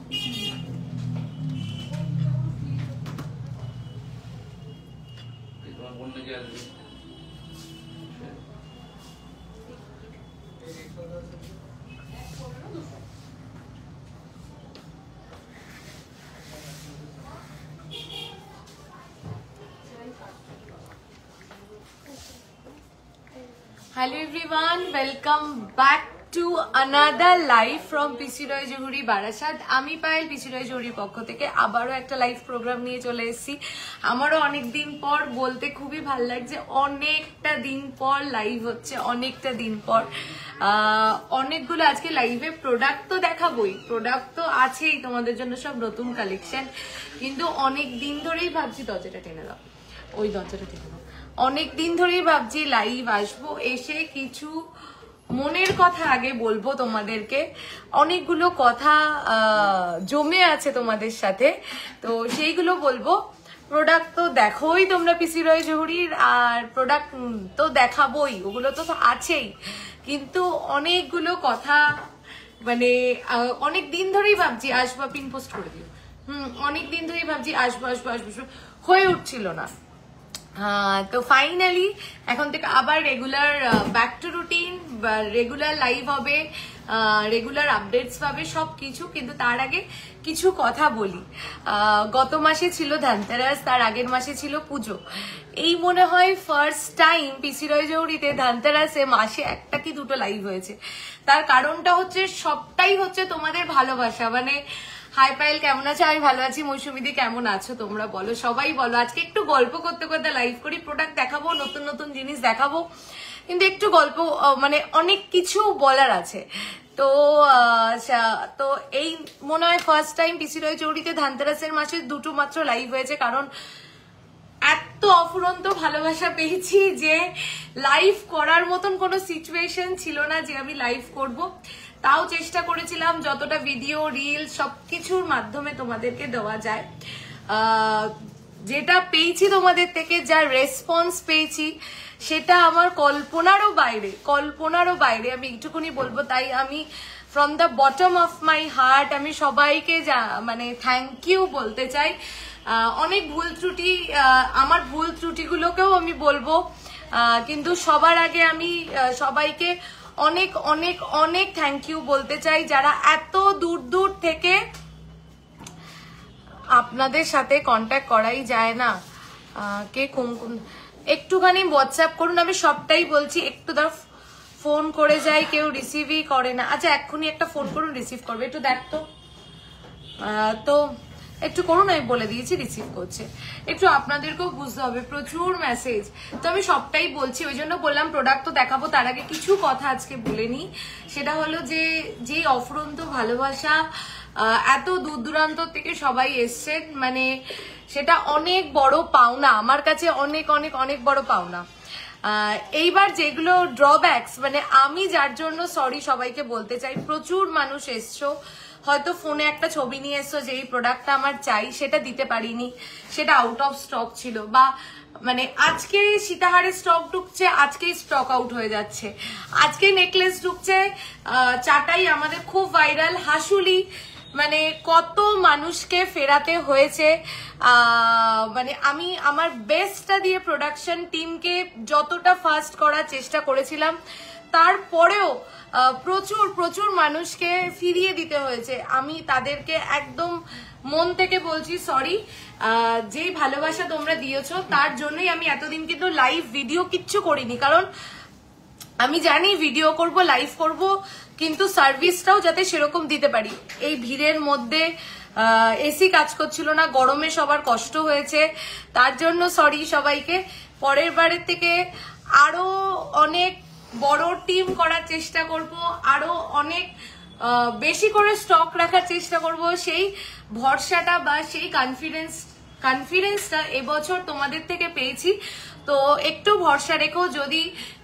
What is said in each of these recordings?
Hello everyone, welcome back to another live from PC Roy Johuri Barasat. আমি Payel PC Roy Johuri পক্ষ থেকে আবারও একটা লাইভ প্রোগ্রাম নিয়ে চলে এসেছি। আমারও অনেক দিন পর বলতে খুবই ভালো লাগছে, অনেকটা দিন পর লাইভ হচ্ছে, অনেকটা দিন পর অনেকগুলো আজকে লাইভে প্রোডাক্ট তো দেখাবোই, প্রোডাক্ট তো আছেই তোমাদের জন্য, সব নতুন কালেকশন। কিন্তু অনেক দিন ধরেই ভাবছি, দরজাটা টেনে দাও, ওই দরজাটা টেনে দাও, অনেক দিন ধরেই ভাবছি লাইভ আসবো, এসে কিছু মনের কথা আগে বলবো তোমাদেরকে। অনেকগুলো কথা জমে আছে তোমাদের সাথে, তো সেইগুলো বলবো। প্রোডাক্ট তো দেখোই তোমরা পিসি রয় জহুরির, আর প্রোডাক্ট তো দেখাবোই, ওগুলো তো আছেই। কিন্তু অনেকগুলো কথা মানে অনেক দিন ধরেই ভাবছি আসবো, পিন পোস্ট করে দিও। অনেক দিন ধরেই ভাবছি আসবো আসবো আসবো, হয়ে উঠছিল না। তো ফাইনালি এখন থেকে আবার regular back to routine, regular live হবে, রেগুলার আপডেটস পাবে সবকিছু। কিন্তু তার আগে কিছু কথা বলি। গত মাসে ছিল ধনতেরাস, তার আগের মাসে ছিল পুজো। এই মনে হয় ফার্স্ট টাইম পিসি রয় জহুরিতে ধনতেরাসে মাসে একটা কি দুটো লাইভ হয়েছে। তার কারণটা হচ্ছে, সবটাই হচ্ছে তোমাদের ভালোবাসা। মানে হাই পায়েল কেমন আছো? আমি ভালো আছি। মৌসুমিদি কেমন আছো? তোমরা বলো, সবাই বলো। আজকে একটু গল্প করতে করতে লাইভ করি, প্রোডাক্ট দেখাবো, নতুন নতুন জিনিস দেখাবো, কিন্তু একটু গল্প, মানে অনেক কিছু বলার আছে। তো তো এই মনে হয় ফার্স্ট টাইম পিসি রয় জহুরিতে ধনতেরাসের মাসে দুটো মাত্র লাইভ হয়েছে, কারণ এত অফুরন্ত ভালোবাসা পেয়েছি যে লাইভ করার মতন কোনো সিচুয়েশন ছিল না যে আমি লাইভ করব। তাও চেষ্টা করেছিলাম যতটা ভিডিও, রিল সবকিছুর মাধ্যমে তোমাদেরকে দেওয়া যায়। যেটা পেয়েছি তোমাদের থেকে, যা রেসপন্স পেয়েছি, সেটা আমার কল্পনারও বাইরে, কল্পনারও বাইরে। আমি একটুখানি বলবো, তাই আমি from the bottom of my heart আমি সবাইকে মানে থ্যাংক ইউ বলতে চাই। অনেক ভুল ত্রুটি, আমার ভুল ত্রুটিগুলোকেও আমি বলবো, কিন্তু সবার আগে আমি সবাইকে অনেক অনেক অনেক থ্যাংক ইউ বলতে চাই, যারা এত দূর দূর থেকে, আপনাদের সাথে কন্ট্যাক্ট করাই যায় না, কে কোন একটুখানি হোয়াটসঅ্যাপ করুন। আমি সবটাই বলছি, একটু ধর ফোন করে যাই, কেউ রিসিভই করে না। আচ্ছা এক্ষুনি একটা ফোন করুন, রিসিভ করবে, একটু দেখ তো। তো একটু করুন, আমি বলে দিয়েছি রিসিভ করছে। একটু আপনাদেরকেও বুঝতে হবে, প্রচুর মেসেজ। তো আমি সবটাই বলছি, ওই জন্য বললাম প্রোডাক্ট তো দেখাবো। তার আগে কিছু কথা আজকে বলে নি, সেটা হলো যে অফুরন্ত ভালোবাসা, এত দূর দূরান্ত থেকে সবাই এসছেন, মানে সেটা অনেক বড় পাওনা আমার কাছে, অনেক অনেক অনেক বড় পাওনা। এইবার যেগুলো ড্রব্যাকস, মানে আমি যার জন্য সরি সবাইকে বলতে চাই। প্রচুর মানুষ এসছো, হয়তো ফোনে একটা ছবি নিয়ে এসছো যে এই প্রোডাক্টটা আমার চাই, সেটা দিতে পারিনি, সেটা আউট অফ স্টক ছিল, বা মানে আজকে সীতাহারের স্টক ঢুকছে, আজকেই স্টক আউট হয়ে যাচ্ছে, আজকে নেকলেস ঢুকছে, চাটাই আমাদের খুব ভাইরাল, হাসুলি, মানে কত মানুষকে ফেরাতে হয়েছে। মানে আমি আমার বেস্টটা দিয়ে প্রোডাকশন টিমকে যতটা ফাস্ট করার চেষ্টা করেছিলাম, তারপরেও প্রচুর প্রচুর মানুষকে ফিরিয়ে দিতে হয়েছে। আমি তাদেরকে একদম মন থেকে বলছি সরি। যেই ভালোবাসা তোমরা দিয়েছো তার জন্যই আমি এতদিন কিন্তু লাইভ ভিডিও কিচ্ছু করিনি, কারণ আমি জানি ভিডিও করব, লাইভ করব, কিন্তু সার্ভিসটাও যাতে সেরকম দিতে পারি। এই ভিড়ের মধ্যে এসি কাজ করছিল না, গরমে সবার কষ্ট হয়েছে, তার জন্য সরি সবাইকে। পরের বারের থেকে আরো অনেক বড় টিম করার চেষ্টা করব, আরো অনেক বেশি করে স্টক রাখার চেষ্টা করব। সেই ভরসাটা বা সেই কনফিডেন্সটা এবছর তোমাদের থেকে পেয়েছি। তো একটু ভরসা রেখো, যদি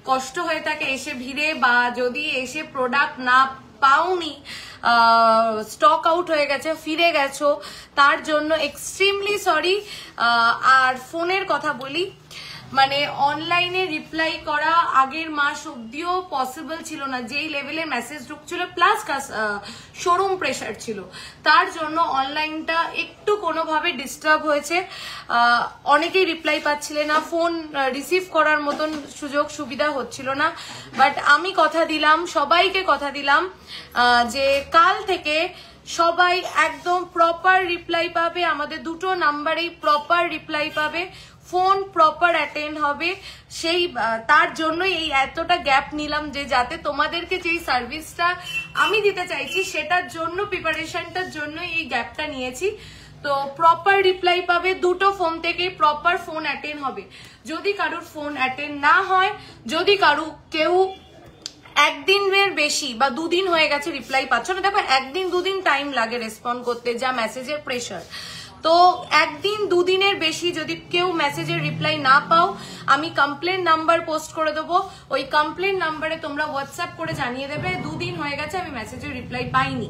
কষ্ট হয়ে থাকে এসে ভিড়ে, বা যদি এসে প্রোডাক্ট না পাওনি, স্টক আউট হয়ে গেছে, ফিরে গেছো, তার জন্য এক্সট্রিমলি সরি। আর ফোনের কথা বলি, মানে অনলাইনে রিপ্লাই করা আগের মাস অব্দিও পসিবল ছিল না, যেই লেভেলে মেসেজ ঢুকছিল প্লাস শোরুম প্রেশার ছিল, তার জন্য অনলাইনটা একটু কোনোভাবে ডিস্টার্ব হয়েছে। অনেকেই রিপ্লাই পাচ্ছিলেন না, ফোন রিসিভ করার মতন সুযোগ সুবিধা হচ্ছিল না। বাট আমি কথা দিলাম, সবাইকে কথা দিলাম যে কাল থেকে সবাই একদম প্রপার রিপ্লাই পাবে, আমাদের দুটো নাম্বারেই প্রপার রিপ্লাই পাবে, ফোন প্রপার অ্যাটেন্ড হবে। সেই তার জন্যই এই এতটা গ্যাপ নিলাম, যে যাতে তোমাদেরকে যেই সার্ভিসটা আমি দিতে চাইছি সেটার জন্য, প্রিপারেশনটার জন্য এই গ্যাপটা নিয়েছি। তো প্রপার রিপ্লাই পাবে, দুটো ফোন থেকেই প্রপার ফোন অ্যাটেন্ড হবে। যদি কারোর ফোন অ্যাটেন্ড না হয়, যদি কেউ একদিনের বেশি বা দুদিন হয়ে গেছে রিপ্লাই পাচ্ছ না, দেখো একদিন দুদিন টাইম লাগে রেসপন্ড করতে, যা মেসেজের প্রেশার। তো একদিন দুদিনের বেশি যদি কেউ মেসেজের রিপ্লাই না পাও, আমি কমপ্লেন নাম্বার পোস্ট করে দেবো, ওই কমপ্লেন নাম্বারে তোমরা হোয়াটসঅ্যাপ করে জানিয়ে দেবে দুদিন হয়ে গেছে আমি মেসেজের রিপ্লাই পাইনি,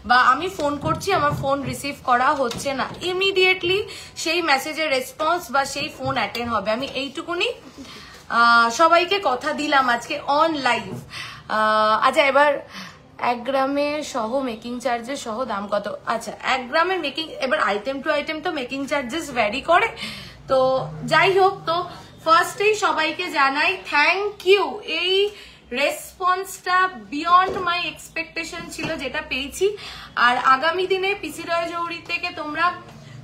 বা আমি ফোন করছি আমার ফোন রিসিভ করা হচ্ছে না। ইমিডিয়েটলি সেই মেসেজের রেসপন্স বা সেই ফোন অ্যাটেন্ড হবে। আমি এইটুকুনি সবাইকে কথা দিলাম আজকে অন লাইভ। আচ্ছা, এবার 1 গ্রামে সহ মেকিং চার্জেস সহ দাম কত? আচ্ছা, 1 গ্রামের মেকিং, এবার আইটেম টু আইটেম তো মেকিং চার্জেস ভ্যারি করে। তো যাই হোক, তো ফার্স্টেই সবাইকে জানাই থ্যাংক ইউ। এই রেসপন্সটা বিয়ন্ড মাই এক্সপেকটেশন ছিল যেটা পেয়েছি। আর আগামী দিনে পিসি রয় জৌহরি থেকে তোমরা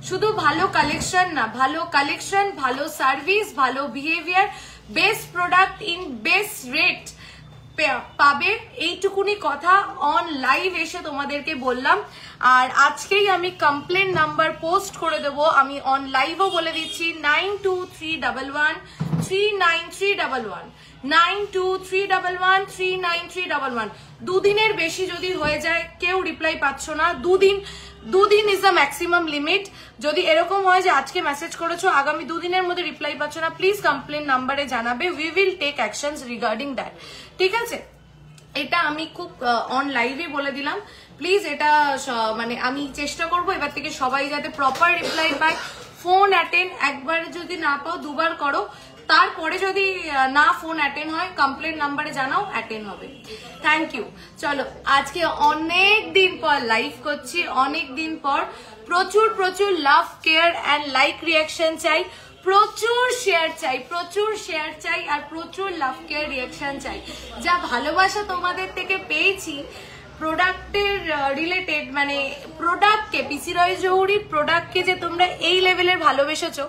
শুধু ভালো কালেকশন না, ভালো কালেকশন, ভালো সার্ভিস, ভালো behaviour, best product in best rate পাবে, এইটুকুনি কথা অন লাইভ এসে তোমাদেরকে বললাম। আর আজকেই আমি কমপ্লেন নাম্বার পোস্ট করে দেবো, আমি অন লাইভও বলে দিচ্ছি 9231139311 9231139311। দুদিনের বেশি যদি হয়ে যায়, কেউ রিপ্লাই পাচ্ছ না, দুদিন ইজ দ্য ম্যাক্সিমাম লিমিট। যদি এরকম হয় যে আজকে মেসেজ করেছো আগামী দুদিনের মধ্যে রিপ্লাই পাচ্ছ না, প্লিজ কমপ্লেন নাম্বারে জানাবে, we will take actions regarding that. ঠিক আছে, এটা আমি খুব অন লাইভে বলে দিলাম। প্লিজ এটা মানে আমি চেষ্টা করবো এবার থেকে সবাই যাতে প্রপার রিপ্লাই পায়। ফোন অ্যাটেন্ড একবার যদি না পাও দুবার করো, তারপরে যদি না ফোন অ্যাটেন্ড হয় কমপ্লেন নাম্বারে জানাও, অ্যাটেন্ড হবে। Thank you. চলো, আজকে অনেক দিন পর লাইভ করছি, অনেক দিন পর। প্রচুর প্রচুর লাভ, কেয়ার অ্যান্ড লাইক রিয়াকশন চাই, প্রচুর শেয়ার চাই, প্রচুর শেয়ার চাই, আর প্রচুর লাভ কেয়ার রিয়াকশন চাই। যা ভালোবাসা তোমাদের থেকে পেয়েছি প্রোডাক্টের রিলেটেড, মানে প্রোডাক্টকে, পিসি রয় জৌহরির প্রোডাক্টকে যে তোমরা এই লেভেলের ভালোবেসেছো,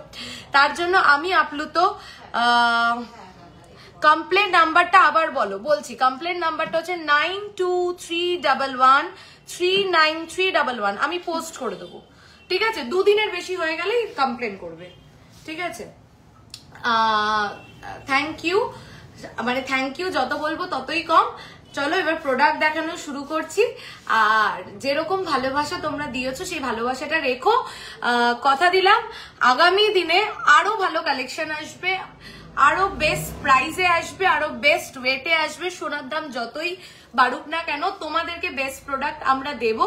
তার জন্য আমি আপ্লুত। কমপ্লেন নাম্বারটা আবার বলছি, কমপ্লেন নাম্বারটা হচ্ছে 9231139311। আমি পোস্ট করে দেবো, ঠিক আছে? দুদিনের বেশি হয়ে গেলেই কমপ্লেন করবে, ঠিক আছে? থ্যাংক ইউ, মানে থ্যাংক ইউ যত বলবো ততই কম। চলো এবার প্রোডাক্ট দেখানো শুরু করছি। আর যেরকম ভালোবাসা তোমরা দিয়েছো সেই ভালোবাসাটা রেখো। কথা দিলাম আগামী দিনে আরো ভালো কালেকশন আসবে, আরো বেস্ট প্রাইসে আসবে, আরো বেস্ট ওয়েটে আসবে। সোনার দাম যতই বাড়ুক না কেন, তোমাদেরকে বেস্ট প্রোডাক্ট আমরা দেব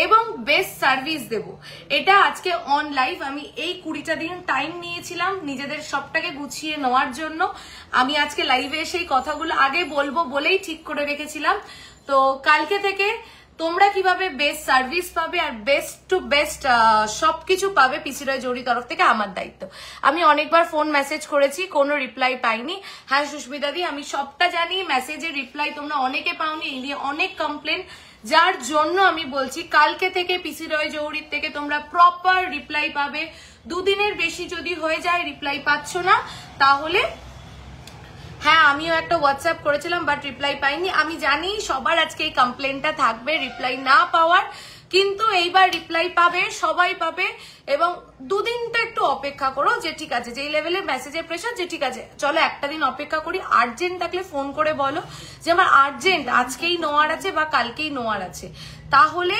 এবং বেস্ট সার্ভিস দেব। এটা আজকে অন লাইভ আমি এই 20টা দিন টাইম নিয়েছিলাম নিজেদের সবটাকে গুছিয়ে নেওয়ার জন্য। আমি আজকে লাইভে এসে এই কথাগুলো আগে বলবো বলেই ঠিক করে রেখেছিলাম। তো কালকে থেকে তোমরা কিভাবে বেস্ট সার্ভিস পাবে আর বেস্ট টু বেস্ট সবকিছু পাবে পিসি রয় জৌহরি তরফ থেকে আমার দায়িত্ব। আমি অনেকবার ফোন মেসেজ করেছি, কোনো রিপ্লাই পাইনি। হ্যাঁ সুস্মিতা দি, আমি সবটা জানি, মেসেজের রিপ্লাই তোমরা অনেকে পাওনি, এই নিয়ে অনেক কমপ্লেন, যার জন্য আমি বলছি কালকে থেকে পিসি রয় জৌহরির থেকে তোমরা প্রপার রিপ্লাই পাবে। দুদিনের বেশি যদি হয়ে যায় রিপ্লাই পাচ্ছ না, তাহলে হ্যাঁ আমিও একটা হোয়াটসঅ্যাপ করেছিলাম বাট রিপ্লাই পাইনি। আমি জানি সবার আজকে এই কমপ্লেনটা থাকবে রিপ্লাই না পাওয়ার, কিন্তু এইবার রিপ্লাই পাবে, সবাই পাবে। এবং দুদিনটা একটু অপেক্ষা করো, যে ঠিক আছে যেই লেভেলে মেসেজের প্রেশার, যে ঠিক আছে চলো একটা দিন অপেক্ষা করি। আর্জেন্ট থাকলে ফোন করে বলো যে আমার আর্জেন্ট আজকেই নেওয়ার আছে বা কালকেই নেওয়ার আছে, তাহলে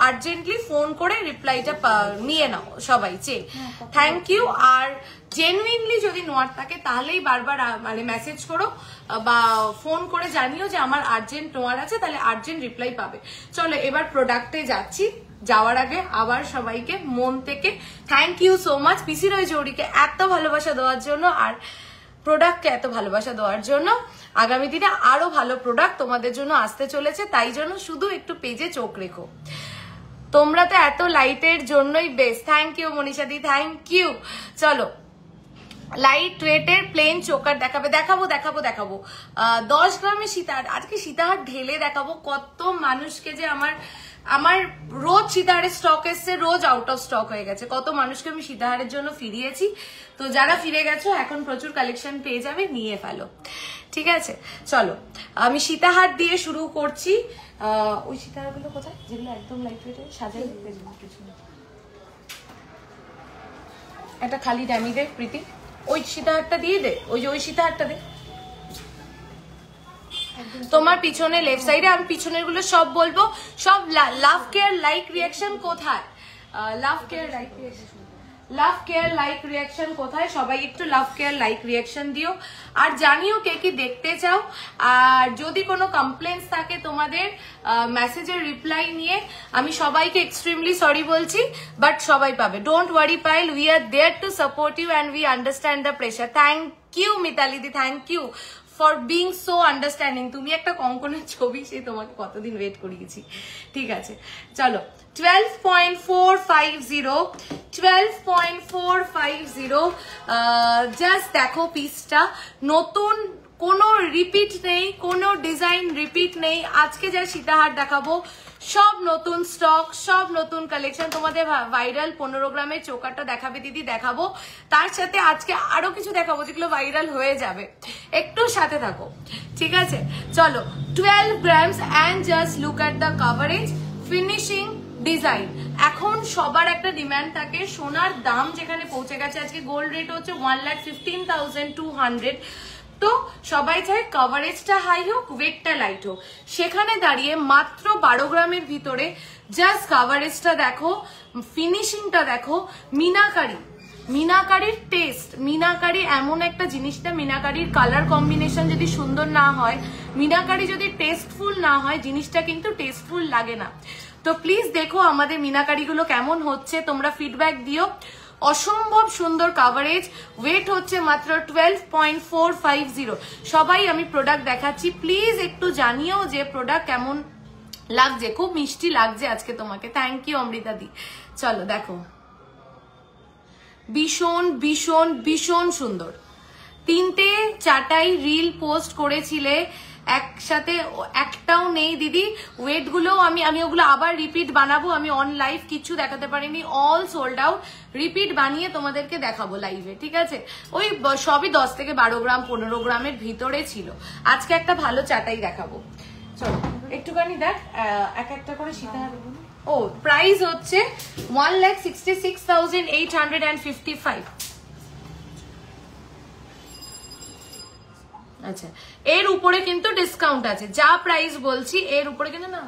আর্জেন্টলি ফোন করে রিপ্লাইটা নিয়ে নাও সবাই। Thank you. আর জেনুইনলি যদি নেওয়ার থাকে তাহলেই বারবার মানে মেসেজ করো বা ফোন করে জানিও যে আমার আর্জেন্ট নেওয়ার আছে, তাহলে আর্জেন্ট রিপ্লাই পাবে। চলো এবার প্রোডাক্টে যাচ্ছি। যাওয়ার আগে আবার সবাইকে মন থেকে থ্যাংক ইউ সো মাচ পিসি রয় জৌড়িকে এত ভালোবাসা দেওয়ার জন্য আর প্রোডাক্টকে এত ভালোবাসা দেওয়ার জন্য। আগামী দিনে আরো ভালো প্রোডাক্ট তোমাদের জন্য আসতে চলেছে, তাই জন্য শুধু একটু পেজে চোখ রেখো। তোমরা তো এত লাইটের জন্যই বেস্ট। থ্যাংক ইউ মনীষাদি, থ্যাংক ইউ। চলো লাইট ওয়েটের প্লেন চোকার দেখাবে, দেখাবো 10 গ্রামের সীতাহার। আজকে সীতাহার ঢেলে দেখাবো কত মানুষকে, যে আমার রোজ সীতাহারের স্টক এসছে, রোজ আউট অফ স্টক হয়ে গেছে, কত মানুষকে আমি সীতাহারের জন্য ফিরিয়েছি। তো যারা ফিরে গেছো এখন প্রচুর কালেকশন পেয়ে যাবে, নিয়ে ফেলো, ঠিক আছে। চলো আমি সীতাহার দিয়ে শুরু করছি। ওই সীতাহার গুলো কোথায়, যেগুলো একদম লাইট ওয়েটে সাজাই, একটা খালি ড্যামি দে প্রীতি, ওই সীতাহারটা দিয়ে দে, ওই সীতাহারটা দে তোমার পিছনে লেফট সাইডে। আমি পিছনের গুলো সব বলবো। সব লাভ কেয়ার লাইক রিয়াকশন কোথায়, লাভ কেয়ার লাইক রিয়াকশন, লাভ কেয়ার লাইক রিয়াকশন কোথায়, সবাই একটু লাভ কেয়ার লাইক রিয়াকশন দিও। আর জানিও কে কি দেখতে চাও। আর যদি কোনো কমপ্লেন্স থাকে তোমাদের মেসেজের রিপ্লাই নিয়ে, আমি সবাইকে এক্সট্রিমলি সরি বলছি, বাট সবাই পাবে। Don't worry Payel, we are there to support you and we understand the pressure. Thank you Mitali di, thank you for being so understanding. তুমি একটা কঙ্কনের ছবি, সে তোমাকে কতদিন ওয়েট করিয়েছি, ঠিক আছে। চলো 12.450 জাস্ট দেখো পিসটা, নতুন কোনো রিপিট নেই, কোনো ডিজাইন রিপিট নেই। আজকে যা সীতাহার দেখাবো সব নতুন স্টক, সব নতুন কালেকশন। তোমাদের ভাইরাল 15 গ্রামের চোকারটা দেখাবে দিদি, দেখাবো। তার সাথে আজকে আরো কিছু দেখাবো যেগুলো ভাইরাল হয়ে যাবে, একটু সাথে থাকো, ঠিক আছে। চলো 12 grams and just look at the coverage, finishing, design. এখন সবার একটা ডিমান্ড থাকে, সোনার দাম যেখানে পৌঁছে গেছে, আজকে গোল্ড রেট হচ্ছে 1,15,200। তো সবাই চায় কভারেজটা হাই হোক, ওয়েটটা লাইট হোক। সেখানে দাঁড়িয়ে মাত্র 12 গ্রামের ভিতরে জাস্ট কভারেজটা দেখো, ফিনিশিংটা দেখো, মিনাকারির টেস্ট। মিনাকারি এমন একটা জিনিসটা, মিনাকারির কালার কম্বিনেশন যদি সুন্দর না হয়, মিনাকারি যদি টেস্টফুল না হয়, জিনিসটা কিন্তু টেস্টফুল লাগে না। তো প্লিজ দেখো আমাদের মিনাকারিগুলো কেমন হচ্ছে, তোমরা ফিডব্যাক দিও। অসম্ভব সুন্দর কাভারেজ, ওয়েট হচ্ছে মাত্র 12.450। সবাই আমি প্রোডাক্ট দেখাচ্ছি, প্লিজ একটু জানিও যে প্রোডাক্ট কেমন লাগছে। খুব মিষ্টি লাগছে আজকে তোমাকে, থ্যাংক ইউ অমৃতা দি। চলো দেখো, ভীষণ ভীষণ ভীষণ সুন্দর। 3টে 4টাই রিল পোস্ট করেছিলে একসাথে, একটাও নেই দিদি। ওয়েট গুলো আমি ওগুলো আবার রিপিট বানাবো। আমি অন লাইভ কিছু দেখাতে পারিনি, অল সোল্ড আউট। রিপিট বানিয়ে তোমাদেরকে দেখাবো লাইভে, ঠিক আছে। ওই সবই 10 থেকে 12 গ্রাম 15 গ্রামের ভিতরে ছিল। আজকে একটা ভালো চাটাই দেখাবো। চলো একটুখানি দেখ, এক একটা করে সীতাহার। ও প্রাইস হচ্ছে 1,66,855। আচ্ছা, এর উপরে কিন্তু ডিসকাউন্ট আছে, যা প্রাইস বলছি এর উপরে কিন্তু না,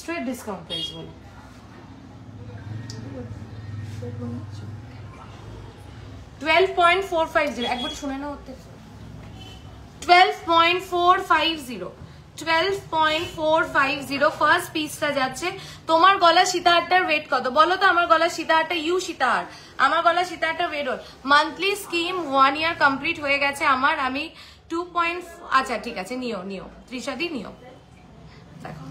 স্ট্রেট ডিসকাউন্ট প্রাইস বলো। 12.450 একবার শুনে নাও, 12.450 ফার্স্ট পিসটা যাচ্ছে। তোমার গলা সীতাহারটার ওয়েট কত বলো তো? আমার গলা সীতাহারটা ইউ সীতাহার, আমার গলা সীতাহারটা ওয়েট ওর মান্থলি স্কিম 1 ইয়ার কমপ্লিট হয়ে গেছে আমার। আমি 2. আচ্ছা ঠিক আছে, নিও ত্রিশাদি নিও। দেখো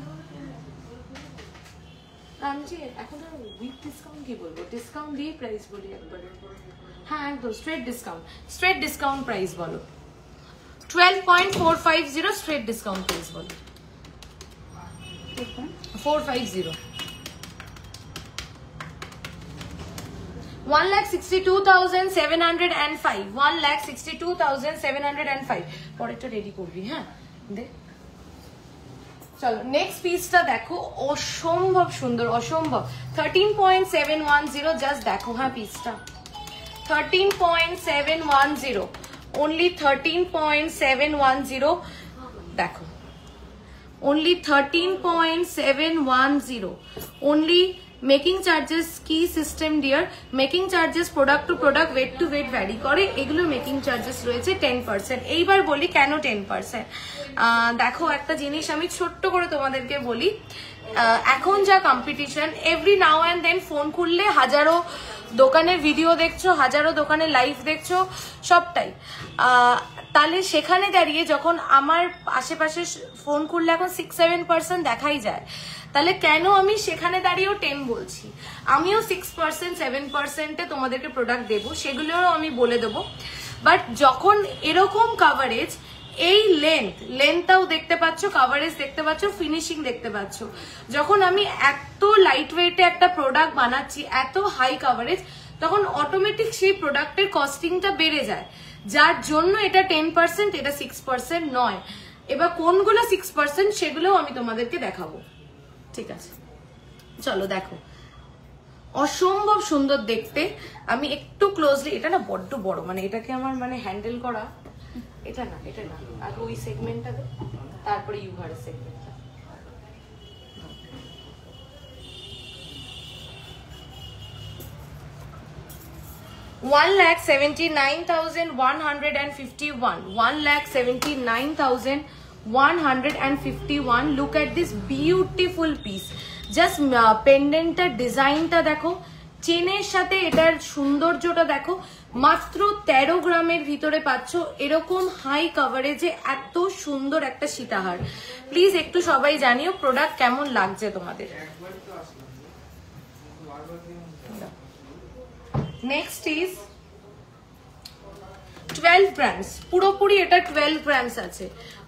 আমি যে এখন আর উইথ ডিসকাউন্ট কি বলবো, ডিসকাউন্ট দিয়ে প্রাইস বলি একবারে। হ্যাঁ একদম স্ট্রেট ডিসকাউন্ট প্রাইস বলো। 12.450 স্ট্রেট ডিসকাউন্ট প্রাইস বলো। 450 1,62,705 1,62,705 পরেরটা রেডি করবি, হ্যাঁ দে। চলো নেক্সট পিসটা দেখো, অসম্ভব সুন্দর, অসম্ভব। 13.710 জাস্ট দেখো, হ্যাঁ পিসটা 13.710 only 13.710 দেখো, only 13.710 only। মেকিং চার্জেস কি system dear? Making charges product to product, weight to weight vary করে, এগুলো মেকিং চার্জেস রয়েছে 10%। এইবার বলি কেন 10%। দেখো একটা জিনিস আমি ছোট্ট করে তোমাদেরকে বলি, এখন যা competition, every now and then phone খুললে হাজারো দোকানের ভিডিও দেখছো, হাজারো দোকানের লাইভ দেখছো, সবটাই। তাহলে সেখানে দাঁড়িয়ে যখন আমার আশেপাশে ফোন খুললে এখন 6-7% দেখাই যায়, তাহলে কেন আমি সেখানে দাঁড়িয়েও 10 বলছি? আমিও 6% 7%-এ তোমাদেরকে প্রোডাক্ট দেবো, সেগুলোও আমি বলে দেবো। বাট যখন এরকম কাভারেজ, এই লেন্থটাও দেখতে পাচ্ছ, কাভারেজ দেখতে পাচ্ছ, ফিনিশিং দেখতে পাচ্ছ, যখন আমি এত লাইট ওয়েটে একটা প্রোডাক্ট বানাচ্ছি, এত হাই কাভারেজ, তখন অটোমেটিক সেই প্রোডাক্টের কস্টিংটা বেড়ে যায়, যার জন্য এটা 10%, এটা 6% নয়। এবার কোনগুলো 6% সেগুলোও আমি তোমাদেরকে দেখাবো, ঠিক আছে? চলো দেখো, অসম্ভব সুন্দর দেখতে। আমি একটু ক্লোজলি, এটা না বড্ড বড়, মানে এটাকে আমার মানে হ্যান্ডেল করা, এটা না আগে ওই সেগমেন্টটা দে, তারপরে ইউহারের সেগমেন্টটা। $1,79,151, 1,79,151। Look at this beautiful piece. Just পেন্ডেন্টটার ডিজাইনটা দেখো, চেনের সাথে এটার সৌন্দর্যটা দেখো। মাত্র 13 গ্রামের ভিতরে পাচ্ছ এরকম হাই কাভারেজে এত সুন্দর একটা সীতাহার। প্লিজ একটু সবাই জানিও প্রোডাক্ট কেমন লাগছে তোমাদের। নেক্সট ইজ 12 গ্রামস, পুরোপুরি এটা 12 গ্রামস আছে,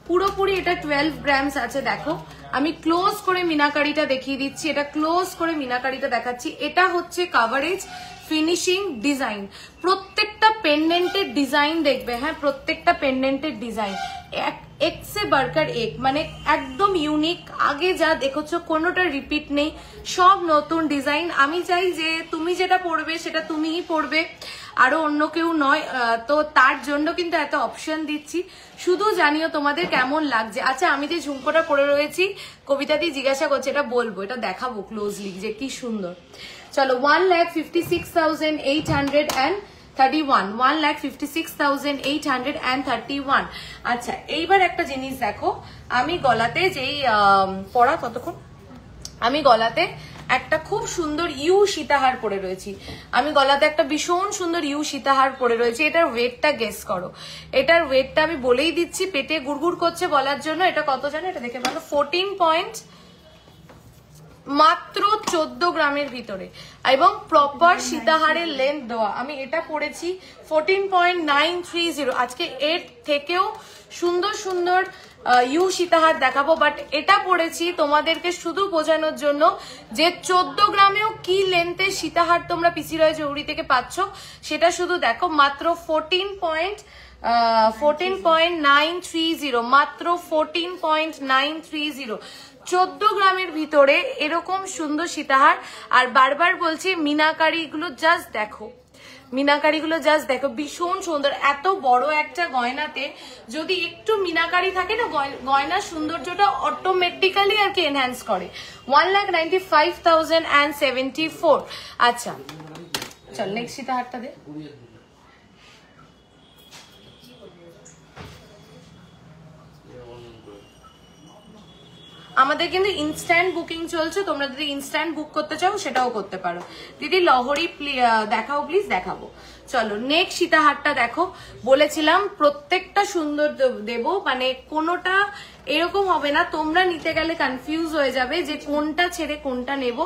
পুরোপুরি এটা 12 গ্রামস আছে। দেখো আমি ক্লোজ করে মিনাকারিটা দেখিয়ে দিচ্ছি, এটা ক্লোজ করে মিনাকারিটা দেখাচ্ছি। এটা হচ্ছে কাভারেজ, ফিনিশিং, ডিজাইন, প্রত্যেকটা পেন্ডেন্টের ডিজাইন দেখবে, হ্যাঁ প্রত্যেকটা পেন্ডেন্টের ডিজাইন এক সে বারকার এক, মানে একদম ইউনিক। আগে যা দেখেছো কোনোটা রিপিট নেই, সব নতুন ডিজাইন। আমি চাই যে তুমি যেটা পড়বে সেটা তুমিই পড়বে, আরো অন্য কেউ নয়। তো তার জন্য কিন্তু এত অপশন দিচ্ছি, শুধু জানিও তোমাদের কেমন লাগছে। আচ্ছা আমি যে ঝুমকোটা পরে রয়েছি, কবিতা দিয়ে জিজ্ঞাসা করছে, এটা বলবো, এটা দেখাবো ক্লোজলি যে কি সুন্দর। চলো 1,56,831, 1,56,831। আচ্ছা এইবার একটা জিনিস দেখো, আমি গলাতে যেই পরা কতক্ষণ, আমি গলাতে একটা খুব সুন্দর ইউ সীতাহার পরে রয়েছি, আমি গলাতে একটা ভীষণ সুন্দর ইউ সীতাহার পরে রয়েছি। এটার ওয়েটটা গেস করো, এটার ওয়েটটা আমি বলেই দিচ্ছি, পেটে গুড়গুড় করছে বলার জন্য। এটা কত জানো, এটা দেখে ভালো, 14 পয়েন্ট, মাত্র 14 গ্রামের ভিতরে, এবং প্রপার সীতাহারের লেন্থ দেওয়া। আমি এটা পড়েছি 14.930। আজকে এর থেকেও সুন্দর সুন্দর ইউ সীতাহার দেখাবো, বাট এটা পড়েছি তোমাদেরকে শুধু বোঝানোর জন্য যে 14 গ্রামেও কি লেন্থের সীতাহার তোমরা পিসি রয় জৌড়ি থেকে পাচ্ছ, সেটা শুধু দেখো। মাত্র 14.930, মাত্র 14.930, 14 গ্রামের ভিতরে এরকম সুন্দর সীতাহার। আর বারবার বলছি মিনাকারিগুলো জাস্ট দেখো, মিনাকারিগুলো জাস্ট দেখো, ভীষণ সুন্দর। এত বড় একটা গয়নাতে যদি একটু মিনাকারি থাকে না, গয়নার সৌন্দর্যটা অটোমেটিক্যালি আর কি এনহ্যান্স করে। 1,95,074। আচ্ছা চল নেক্সট সীতাহারটা দে। আমাদের কিন্তু ইনস্ট্যান্ট বুকিং চলছে, তোমরা যদি ইনস্ট্যান্ট বুক করতে চাও সেটাও করতে পারো। দিদি লহরি দেখাও প্লিজ, দেখাবো। চলো নেক্সট সীতাহারটা দেখো, বলেছিলাম প্রত্যেকটা সুন্দর দেব, মানে কোনোটা এরকম হবে না তোমরা নিতে গেলে কনফিউজ হয়ে যাবে যে কোনটা ছেড়ে কোনটা নেব,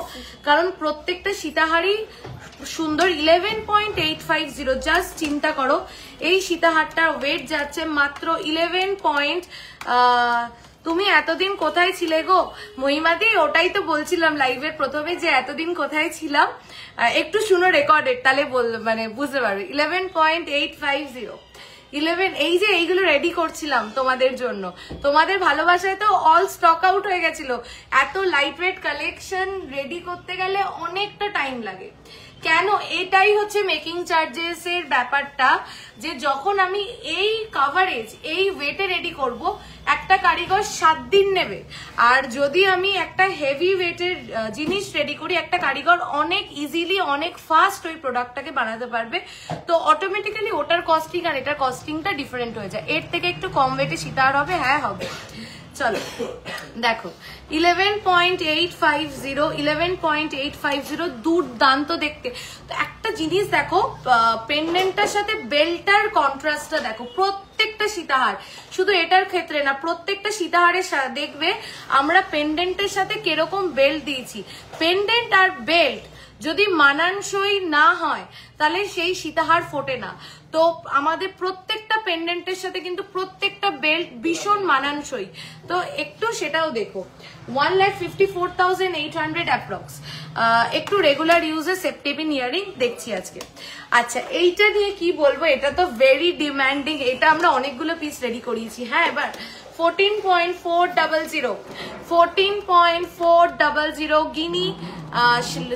কারণ প্রত্যেকটা সীতাহারই সুন্দর। 11.850, জাস্ট চিন্তা করো এই সীতাহারটার ওয়েট যাচ্ছে মাত্র 11 পয়েন্ট। তুমি এতদিন কোথায় ছিলে গো মহিমাদি? ওটাই তো বলছিলাম লাইভের প্রথমে যে এতদিন কোথায় ছিলাম, একটু শুনো রেকর্ডেড, তাহলে মানে বুঝতে পারবে। 11.850, 11। এই যে এইগুলো রেডি করছিলাম তোমাদের জন্য, তোমাদের ভালোবাসায় তো অল স্টক আউট হয়ে গেছিল। এত লাইট ওয়েট কালেকশন রেডি করতে গেলে অনেকটা টাইম লাগে। কেন? এটাই হচ্ছে মেকিং চার্জেস এর ব্যাপারটা, যে যখন আমি এই কাভারেজ এই ওয়েটে রেডি করব, একটা কারিগর 7 দিন নেবে, আর যদি আমি একটা হেভি ওয়েটের জিনিস রেডি করি, একটা কারিগর অনেক ইজিলি অনেক ফাস্ট ওই প্রোডাক্টটাকে বানাতে পারবে। তো অটোমেটিক্যালি ওটার কস্টিং আর এটার কস্টিংটা ডিফারেন্ট হয়ে যায়। এর থেকে একটু কম ওয়েটে সীতাহার হবে, হ্যাঁ হবে। চলো দেখো 11.850 11.850 দুর্দান্ত দেখতে। তো একটা জিনিস দেখো, পেন্ডেন্টটার সাথে বেল্টটার কন্ট্রাস্টটা দেখো, প্রত্যেকটা সীতাহার, শুধু এটার ক্ষেত্রে না, প্রত্যেকটা সীতাহারের দেখবে আমরা পেন্ডেন্টের সাথে কিরকম বেল্ট দিয়েছি। পেন্ডেন্ট আর বেল্ট যদি মানানসই না হয় তাহলে সেই সীতাহার ফোটে না। তো আমাদের প্রত্যেকটা পেন্ডেন্টের সাথে কিন্তু প্রত্যেকটা বেল্ট ভীষণ মানানসই। তো একটু সেটাও দেখো। 1,54,800 অ্যাপ্রক্স। একটু রেগুলার ইউজে সেপ্টেবিন ইয়ারিং দেখছি আজকে। আচ্ছা, এইটা নিয়ে কি বলবো, এটা তো ভেরি ডিমান্ডিং, এটা আমরা অনেকগুলো পিস রেডি করিয়েছি। হ্যাঁ, এবার 14.400 14.400 গিনি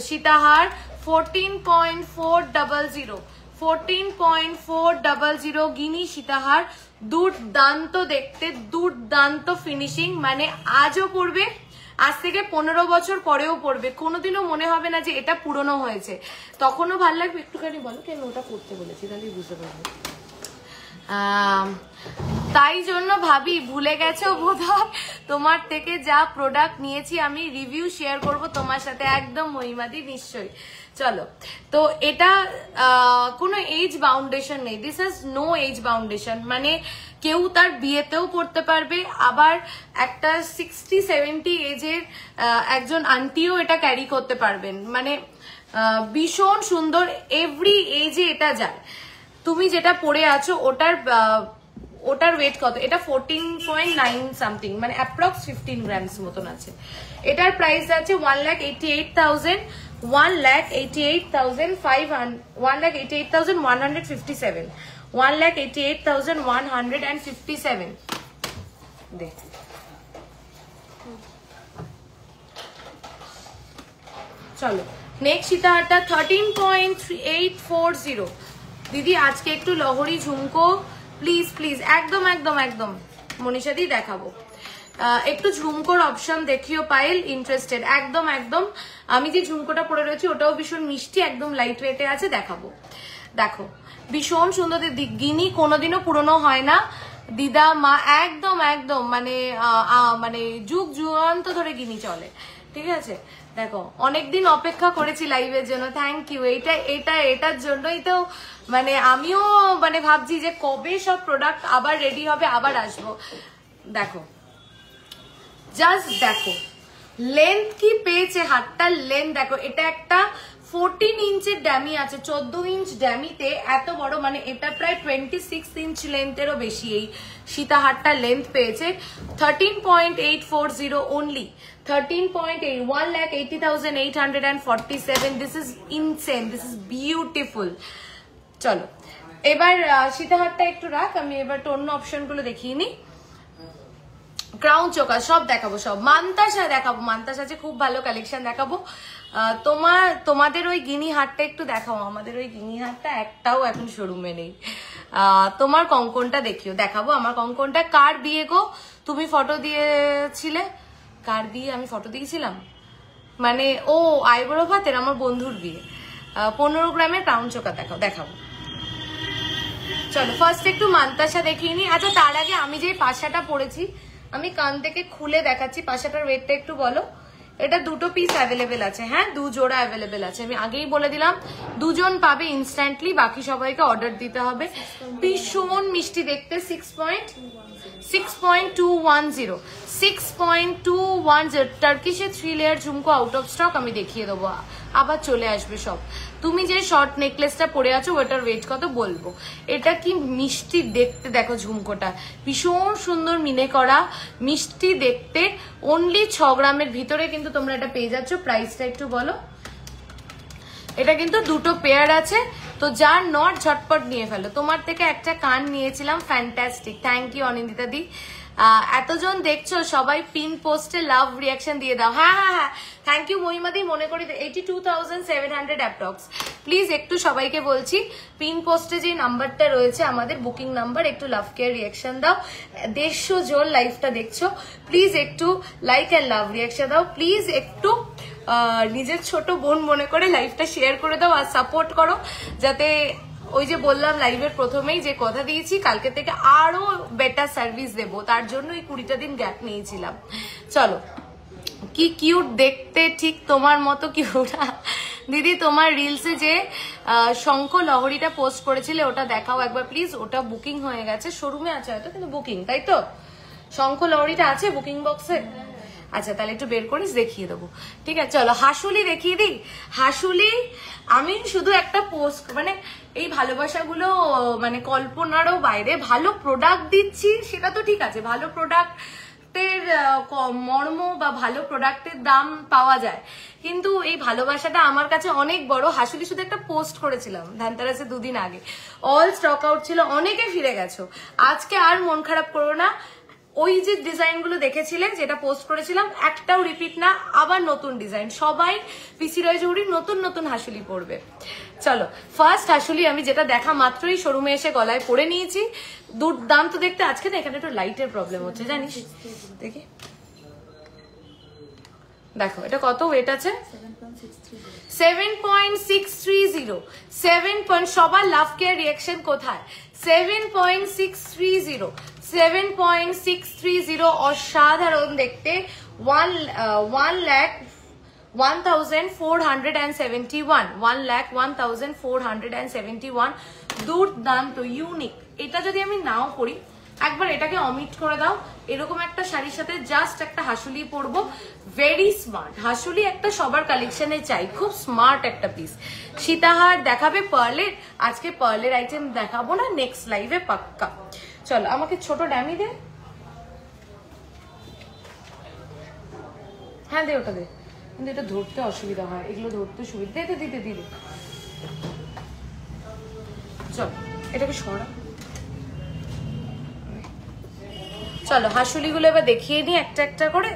সীতাহার, 14.400 14.400 গিনি সীতাহার। দুর্দান্ত দেখতে, দুর্দান্ত ফিনিশিং, মানে আজও পরবে, আজ থেকে 15 বছর পরেও পরবে, কোনোদিনও মনে হবে না যে এটা পুরনো হয়েছে, তখনও ভালো লাগবে। একটুখানি বলো কেন ওটা করতে বলেছি, তাহলে বুঝতে পারবে। তাই জন্য ভাবি ভুলে গেছো বোধহয়, তোমার থেকে যা প্রোডাক্ট নিয়েছি আমি রিভিউ শেয়ার করব তোমার সাথে, একদম মহিমাদি, নিশ্চয়ই। চলো, তো এটা কোনো এজ বাউন্ডেশন নেই, দিস ইজ নো এজ বাউন্ডেশন, মানে কেউ তার বিয়েতেও পড়তে পারবে, আবার একটা 60-70 এজের একজন আন্টিও এটা ক্যারি করতে পারবেন, মানে ভীষণ সুন্দর, এভরি এজে এটা যায়। তুমি যেটা পরে আছো ওটার ওয়েট কত, এটা 14.9 সামথিং, মানে অ্যাপ্রক্স 15 গ্রামস মতন আছে। এটার প্রাইস আছে 1,88,000 1,88,500 1,88,157 1,88,157 দেখ। চলো নেক্সট সীতাহারটা 13.840। দিদি আজকে একটু লহরি ঝুমকো প্লিজ প্লিজ, একদম একদম একদম মনীষাদি দেখাবো, একটু ঝুমকোর অপশন দেখিও পায়েল, ইন্টারেস্টেড, একদম একদম। আমি যে ঝুমকোটা পরে রয়েছি ওটাও ভীষণ মিষ্টি, একদম লাইট ওয়েটে আছে, দেখাবো। দেখো ভীষণ সুন্দর, গিনি কোনোদিনও পুরনো হয় না দিদা মা, একদম একদম, মানে মানে যুগ যুগান্ত ধরে গিনি চলে, ঠিক আছে। দেখো অনেকদিন অপেক্ষা করেছি লাইভের জন্য, থ্যাংক ইউ। এটার জন্যই তো মানে আমিও মানে ভাবছি যে কবে সব প্রোডাক্ট আবার রেডি হবে, আবার আসবো। দেখো জাস্ট দেখো লেন্থ কি পেয়েছে, হাতটার লেন্থ দেখো, এটা একটা 14 ইঞ্চের ড্যামি আছে, 14 ইঞ্চ ড্যামিতে এত বড়, মানে এটা প্রায় 26 ইঞ্চ লেন্থেরও বেশি এই সীতাহারটা লেন্থ পেয়েছে। 13.840 only, 13.8 1,80,847। This is insane, this is beautiful. চলো এবার সীতাহারটা একটু রাখ, আমি এবার অন্য অপশন গুলো দেখিয়ে নি। ক্রাউন চোকা সব দেখাবো, সব মান্তাসা দেখাবো, মান্তাসা আছে খুব ভালো কালেকশন দেখাবো। তোমাদের ওই গিনি হারটা একটু দেখাও, আমাদের ওই গিনি হারটা একটাও এখন শোরুমে নেই। তোমার কঙ্কনটা দেখাবো, আমার কঙ্কনটা। কার বিয়ে গো, তুমি ফটো দিয়েছিলে, কার বিয়ে আমি ফটো দিয়েছিলাম, মানে ও আইবুড়ো ভাতের আমার বন্ধুর বিয়ে। 15 গ্রামের ক্রাউন চোকা দেখাবো। চলো ফার্স্ট একটু মান্তাসা দেখিয়ে নি। আচ্ছা তার আগে আমি যে পাশাটা পরেছি আমি কান থেকে খুলে দেখাচ্ছি, পাশাটার ওয়েটটা একটু বলো। এটা দুটো পিস অ্যাভেলেবেল আছে, হ্যাঁ 2 জোড়া অ্যাভেলেবেল আছে, আমি আগেই বলে দিলাম 2 জন পাবে ইনস্ট্যান্টলি, বাকি সবাইকে অর্ডার দিতে হবে। ভীষণ মিষ্টি দেখতে, 6.210 টার্কিশের 3 লেয়ার ঝুমকো আউট অফ স্টক, আমি দেখিয়ে দেবো, আবার চলে আসবে সব। তুমি যে শর্ট নেকলেসটা পরে আছো ওটার ওয়েট কত বলবো। এটা কি মিষ্টি দেখতে, দেখো ঝুমকোটা ভীষণ সুন্দর মিনে করা, মিষ্টি দেখতে, অনলি 6 গ্রামের ভিতরে কিন্তু তোমরা এটা পেয়ে যাচ্ছ। প্রাইসটা একটু বলো। এটা কিন্তু দুটো পেয়ার আছে, তো যার নট ঝটপট নিয়ে ফেলো। তোমার থেকে একটা কান নিয়েছিলাম, ফ্যান্টাস্টিক, থ্যাংক ইউ অনিন্দিতা দি। এতজন দেখছো সবাই পিন পোস্টে লাভ রিয়াকশন দিয়ে দাও। হ্যাঁ হ্যাঁ হ্যাঁ, থ্যাংক ইউ মহিমাদি, মনে করি 82,700 অ্যাপ্রক্স। প্লিজ একটু সবাইকে বলছি পিন পোস্টে যে নাম্বারটা রয়েছে আমাদের বুকিং নাম্বার, একটু লাভ কেয়ার রিয়াকশন দাও। 150 জন লাইভটা দেখছো, প্লিজ একটু লাইক অ্যান্ড লাভ রিয়াকশন দাও। প্লিজ একটু নিজের ছোট বোন মনে করে লাইভটা শেয়ার করে দাও আর সাপোর্ট করো, যাতে ওই যে বললাম লাইভের প্রথমেই যে কথা দিয়েছি কালকে থেকে আরো বেটার সার্ভিস দেবো, তার জন্য এই 20টা দিন গ্যাপ নিয়েছিলাম। চলো, কি কিউট দেখতে, ঠিক তোমার মতো কিউট। দিদি তোমার রিলসে যে শঙ্খ লহরীটা পোস্ট করেছিলে ওটা দেখাও একবার প্লিজ। ওটা বুকিং হয়ে গেছে, শোরুমে আছে হয়তো, কিন্তু বুকিং, তাই তো? শঙ্খ লহরীটা আছে বুকিং বক্সে? আচ্ছা, তাহলে একটু বের করিস, দেখিয়ে দেবো। ঠিক আছে, চলো হাসুলি দেখিয়ে দিই। হাসুলি আমি শুধু একটা পোস্ট, মানে এই ভালোবাসাগুলো মানে কল্পনারও বাইরে, ভালো প্রোডাক্ট দিচ্ছি সেটা তো ঠিক আছে, ভালো প্রোডাক্টের মর্ম বা ভালো প্রোডাক্টের দাম পাওয়া যায়, কিন্তু এই ভালোবাসাটা আমার কাছে অনেক বড়। হাসুলি শুধু একটা পোস্ট করেছিলাম ধানতেরাসে 2 দিন আগে, অল স্টক আউট ছিল, অনেকে ফিরে গেছো। আজকে আর মন খারাপ করো না, ওই যে ডিজাইনগুলো দেখেছিলে যেটা পোস্ট করেছিলাম একটাও রিপিট না, আবার নতুন ডিজাইন, সবাই পিসি রয় জৌহরি নতুন নতুন হাসুলি পরবে। চলো, ফার্স্ট হাসুলি আমি যেটা দেখা মাত্রই শোরুমে এসে গলায় পরে নিয়েছি, দুর্দান্ত দেখতে। আজকে না এখানে একটু লাইটের প্রবলেম হচ্ছে জানিস, দেখি দেখো এটা কত ওয়েট আছে, 7.630। 7 সবার লাভ কেয়ার রিঅ্যাকশন কোথায়? 7.630, 7.630 অসাধারণ দেখতে। 1,01,471 দুর্দান্ত ইউনিক। এটা যদি আমি নাও পরি, একবার এটাকে অমিট করে দাও, এরকম একটা শাড়ির সাথে জাস্ট একটা হাসুলি পরবো, ভেরি স্মার্ট। হাসুলি একটা সবার কালেকশনে চাই, খুব স্মার্ট একটা পিস। সীতাহার দেখাবে পার্লের? আজকে পার্লের আইটেম দেখাবো না, নেক্সট লাইভে পাক্কা। চলো, আমাকে ছোট ড্যামি দে। হ্যাঁ দে, ওটা দে, কিন্তু এটা ধরতে অসুবিধা হয়, এগুলো ধরতে সুবিধা। দিতে দিতে দিতে চলো, এটাকে সরা। চলো হাসুলিগুলো এবার দেখিয়ে নিই একটা একটা করে।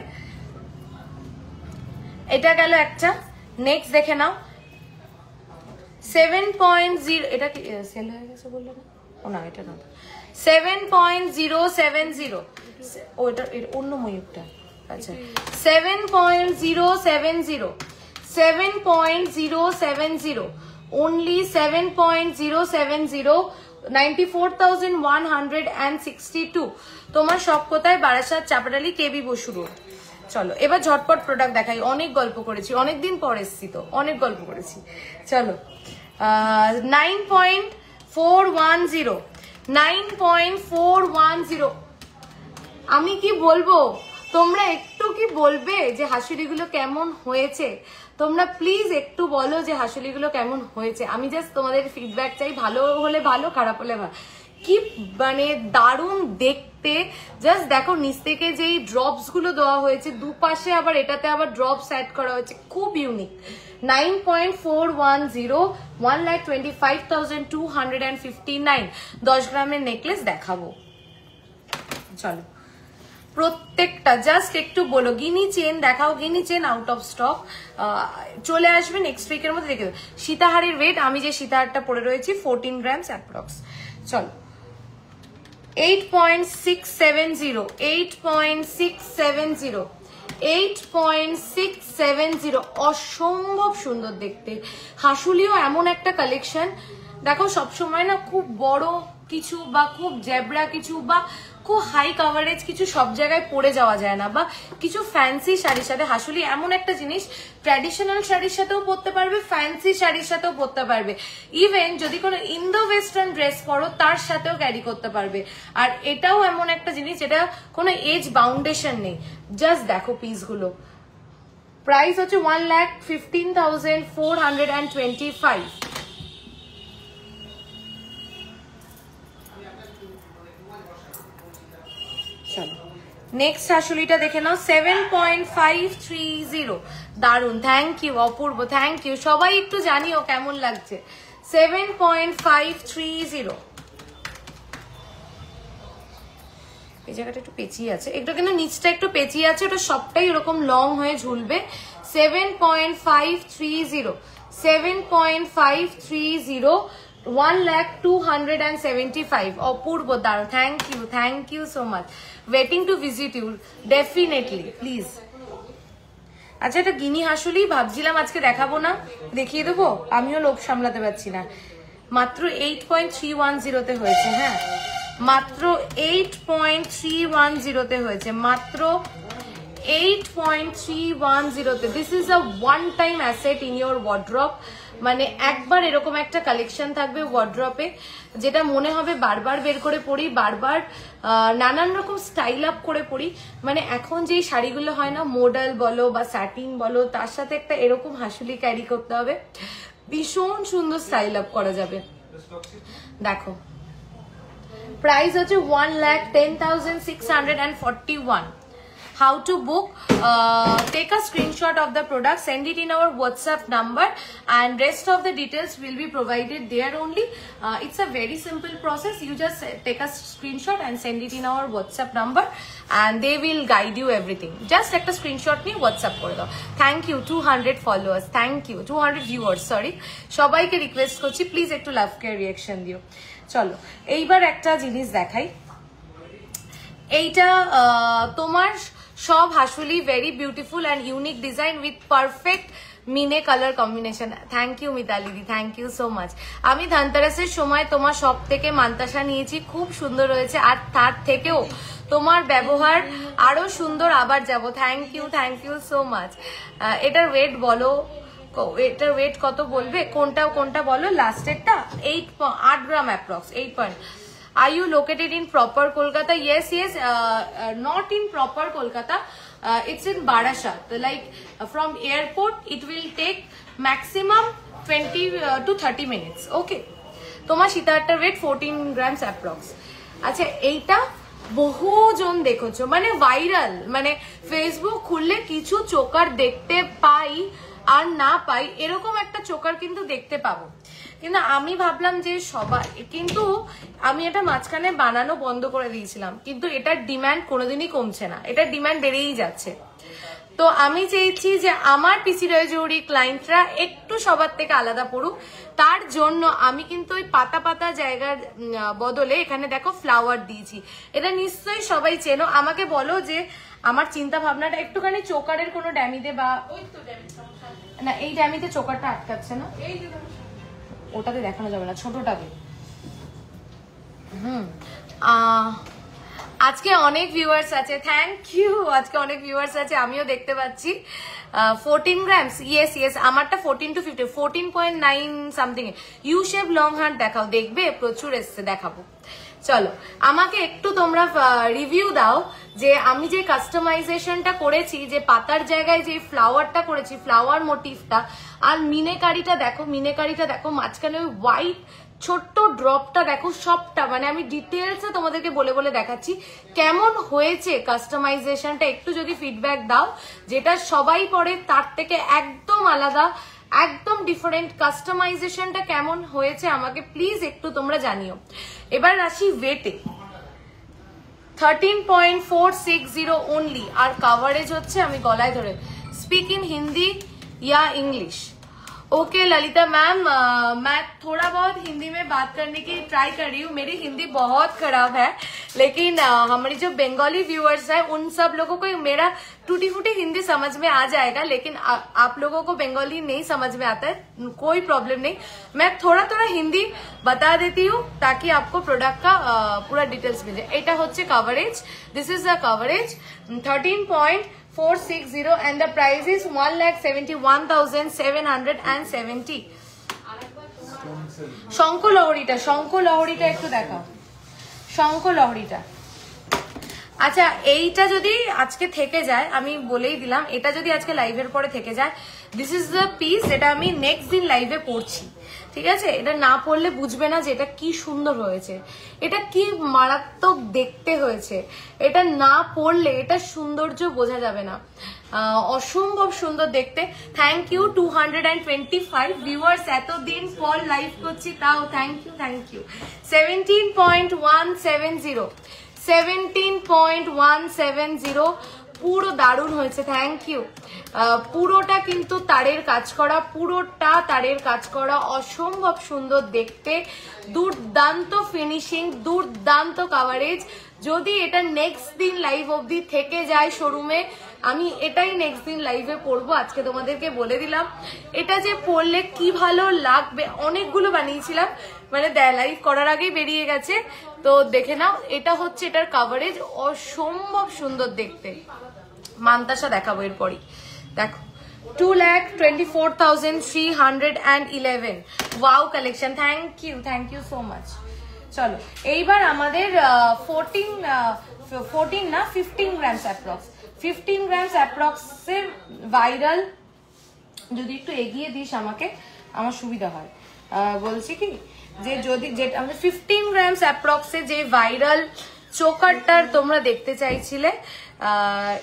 এটা গেল একটা, নেক্সট দেখে নাও 7.0। এটা কি সেল হয়ে গেছে বললো না? ও না, এটা না, 7.070। ওটা অন্য ময়ূরটা। আচ্ছা, 7.070, 7.070, only 7.070, 94,162। তোমার সব কোথায়? Barasat, Chapadali, KB Basu road. চলো এবার ঝটপট প্রোডাক্ট দেখাই, অনেক গল্প করেছি, অনেকদিন পর এসছি তো, অনেক গল্প করেছি। চলো 9.410, 9.410। আমি কি বলবো, তোমরা একটু কি বলবে যে হাসুলিগুলো কেমন হয়েছে? তোমরা প্লিজ একটু বলো যে হাসুলিগুলো কেমন হয়েছে। আমি জাস্ট তোমাদের ফিডব্যাক চাই, ভালো হলে ভালো, খারাপ হলে ভালো। কি মানে দারুণ দেখতে, জাস্ট দেখো নিচ থেকে যেই ড্রপস গুলো দেওয়া হয়েছে, দুপাশে আবার এটাতে আবার ড্রপস অ্যাড করা হয়েছে, খুব ইউনিক। 9.410, 1,25,259। 10 গ্রামের নেকলেস দেখাবো। চলো প্রত্যেকটা জাস্ট একটু বলো। গিনি চেন দেখাও, গিনি চেন আউট অফ স্টক, চলে আসবে নেক্সট উইকের মধ্যে, দেখে দেবো। সীতাহারের ওয়েট, আমি যে সীতাহারটা পরে রয়েছি 14 গ্রামস অ্যাপ্রক্স। চলো 8.670, 8.670, 8.670, অসম্ভব সুন্দর দেখতে। হাসুলিও এমন একটা কালেকশন, দেখো সবসময় না খুব বড় কিছু বা খুব জেব্রা কিছু বা খুব হাই কাভারেজ কিছু সব জায়গায় পরে যাওয়া যায় না, বা কিছু ফ্যান্সি শাড়ির সাথে। হাসুলি এমন একটা জিনিস, ট্র্যাডিশনাল শাড়ির সাথেও পরতে পারবে, ফ্যান্সি শাড়ির সাথেও পরতে পারবে, ইভেন যদি কোনো ইন্দো ওয়েস্টার্ন ড্রেস পরো তার সাথেও ক্যারি করতে পারবে। আর এটাও এমন একটা জিনিস যেটা কোনো এজ বাউন্ডেশন নেই। জাস্ট দেখো পিসগুলো, প্রাইস হচ্ছে 1,15,425। চলো নেক্সট হাসুলিটা দেখে নাও, 7.530। দারুন, thank you Apurba, thank you. সবাই একটু জানিও কেমন লাগছে। 7.530। এই জায়গাটা একটু পেঁচিয়ে আছে, এটা কিন্তু নিচটা একটু পেঁচিয়ে আছে, ওটা সবটাই এরকম লং হয়ে ঝুলবে। 7.530, 7.530, 1,02,75। অপূর্ব, দারুন, thank you so much. Waiting to visit you, definitely please. আচ্ছা, এটা গিনি হাসুলি ভাবছিলাম আজকে দেখাবো না, দেখিয়ে দেবো, আমিও লোভ সামলাতে পারছি না। মাত্র 8.310 তে হয়েছে। হ্যাঁ, মাত্র 8.310 তে হয়েছে, মাত্র 8.310 তে। This is a one time asset in your wardrobe. মানে একবার এরকম একটা কালেকশন থাকবে ওয়ার্ড্রপে, যেটা মনে হবে বারবার বের করে পরি, বারবার নানান রকম স্টাইল আপ করে পরি। মানে এখন যেই শাড়িগুলো হয় না, মডেল বলো বা স্যাটিন বলো, তার সাথে একটা এরকম হাসুলি ক্যারি করতে হবে, ভীষণ সুন্দর স্টাইল আপ করা যাবে। দেখো প্রাইস হচ্ছে 1,10,641। How to book? Take a screenshot of the product, send it in our WhatsApp number, and rest of the details will be provided there only. It's a very simple process. You just take a screenshot and send it in our WhatsApp number, and they will guide you everything. Just take a screenshot niye WhatsApp kore dao. Thank you 200 followers, thank you 200 viewers, sorry. সবাইকে request করছি please একটু লাভ care reaction দিও। চলো এইবার একটা জিনিস দেখাই। এইটা তোমার সব হাসুলি, very beautiful and unique design with perfect মিনে কালার কম্বিনেশন। থ্যাংক ইউ মিতালিদি, থ্যাংক ইউ সো মাচ। আমি ধনতেরাসের সময় তোমার সব থেকে মান্তাসা নিয়েছি, খুব সুন্দর হয়েছে, আর তার থেকেও তোমার ব্যবহার আরো সুন্দর, আবার যাব। Thank you so much. এটার ওয়েট বলো, এটার ওয়েট কত বলবে? কোনটা বলো, লাস্টেরটা 8 gram approx, 8 Are you located in proper Kolkata? Yes, not in proper Kolkata. It's in Barashat. Like from airport, it will take maximum 20 to 30 minutes. Okay. তোমার সীতাহারটার weight 14 grams approx. আচ্ছা, এইটা বহুজন দেখেছো, মানে ভাইরাল, মানে ফেসবুক খুললে কিছু choker দেখতে পাই আর না পাই, এরকম একটা চোকার কিন্তু দেখতে পাবো। কিন্তু আমি ভাবলাম যে সবাই, কিন্তু আমি এটা মাঝখানে বানানো বন্ধ করে দিয়েছিলাম, কিন্তু এটার ডিমান্ড কোনোদিনই কমছে না, এটার ডিমান্ড বেড়েই যাচ্ছে। তো আমি চেয়েছি যে আমার পিসি রয়জুরি ক্লায়েন্টরা একটু সবার থেকে আলাদা পড়ুক, তার জন্য আমি কিন্তু ওই পাতা পাতা জায়গার বদলে এখানে দেখো ফ্লাওয়ার দিয়েছি। এটা নিশ্চয়ই সবাই চেনো। আমাকে বলো যে আমার চিন্তা ভাবনাটা একটুখানি চোকারের কোনো ড্যামিতে বা না, এই ড্যামিতে চোকারটা আটকাচ্ছে না, ওটাতে দেখানো যাবে না, ছোটটাতে। আজকে অনেক ভিউয়ার্স আছে, থ্যাংক ইউ। আজকে অনেক ভিউয়ার্স আছে, আমিও দেখতে পাচ্ছি। 14 গ্রামস, ইয়েস আমারটা 14 to 15, 14.9 something. You shape long hand দেখাও, দেখবে প্রচুর এসছে, দেখাবো। চলো আমাকে একটু তোমরা রিভিউ দাও যে আমি যে কাস্টমাইজেশনটা করেছি, যে পাতার জায়গায় যে ফ্লাওয়ারটা করেছি, ফ্লাওয়ার মোটিভটা, আর মিনেকারিটা দেখো, মাঝখানে ওই হোয়াইট ছোট্ট ড্রপটা দেখো, সবটা মানে আমি ডিটেলসে তোমাদেরকে বলে বলে দেখাচ্ছি কেমন হয়েছে কাস্টমাইজেশনটা। একটু যদি ফিডব্যাক দাও, যেটা সবাই পরে তার থেকে একদম আলাদা, একদম ডিফারেন্ট কাস্টমাইজেশনটা কেমন হয়েছে আমাকে প্লিজ একটু তোমরা জানিও। এবার আসি ওয়েটে, 13.460 অনলি, আর কাভারেজ হচ্ছে, আমি গলায় ধরে, স্পিক ইন হিন্দি या इंग्लिश। ओके ललिता मैम, मैं थोड़ा बहुत हिंदी में बात करने की ट्राई कर रही हूँ। मेरी हिंदी बहुत खराब है, लेकिन हमारी जो बंगाली व्यूअर्स है उन सब लोगों को मेरा टूटी फूटी हिंदी समझ में आ जाएगा, लेकिन आप लोगों को बंगाली नहीं समझ में आता है, कोई प्रॉब्लम नहीं। मैं थोड़ा हिंदी बता देती हूँ ताकि आपको प्रोडक्ट का पूरा डिटेल्स मिल जाए। এটা হচ্ছে coverage, this is the coverage 13.460 and the price is 1,71,770। শঙ্খলহরীটা একটু দেখাও, শঙ্খলহরীটা। আচ্ছা, এইটা যদি আজকে থেকে যায়, আমি বলেই দিলাম, এটা যদি আজকে লাইভের পরে থেকে যায়, দিস ইজ দ্য পিস যেটা আমি নেক্সট দিন লাইভে পড়ছি, ঠিক আছে? এটা না পড়লে বুঝবে না যে এটা কি সুন্দর হয়েছে, এটা কি মারাত্মক দেখতে হয়েছে। এটা না পড়লে এটা সৌন্দর্য বোঝা যাবে না, অসম্ভব সুন্দর দেখতে। থ্যাংক ইউ 225 ভিউয়ার্স, এতদিন পর লাইভ করছি তাও থ্যাংক ইউ। 17.170 পুরো দারুণ হয়েছে, থ্যাংক ইউ। পুরোটা কিন্তু তারের কাজ করা, পুরোটা তারের কাজ করা, অসম্ভব সুন্দর দেখতে, দুর্দান্ত ফিনিশিং, দুর্দান্ত কাভারেজ। যদি এটা নেক্সট দিন লাইভ অবধি থেকে যায় শোরুমে, আমি এটাই নেক্সট দিন লাইভে পরবো। আজকে তোমাদেরকে বলে দিলাম এটা যে পরলে কি ভালো লাগবে। অনেকগুলো বানিয়েছিলাম, মানে লাইভ করার আগেই বেরিয়ে গেছে, তো দেখে নাও। এটা হচ্ছে এটার কাভারেজ, অসম্ভব সুন্দর দেখতে। মান্তাসা দেখাবো এরপরই, দেখো 2,24,311 wow collection. Thank you so much. চলো এইবার আমাদের 15 গ্রামস অ্যাপ্রক্স, 15 গ্রামস অ্যাপ্রক্সের ভাইরাল, যদি একটু এগিয়ে দিস আমাকে আমার সুবিধা হয়। বলছি কি যে যদি যেটা আমাদের 15 গ্রামস অ্যাপ্রক্সে যে ভাইরাল চোকারটার তোমরা দেখতে চাইছিলে,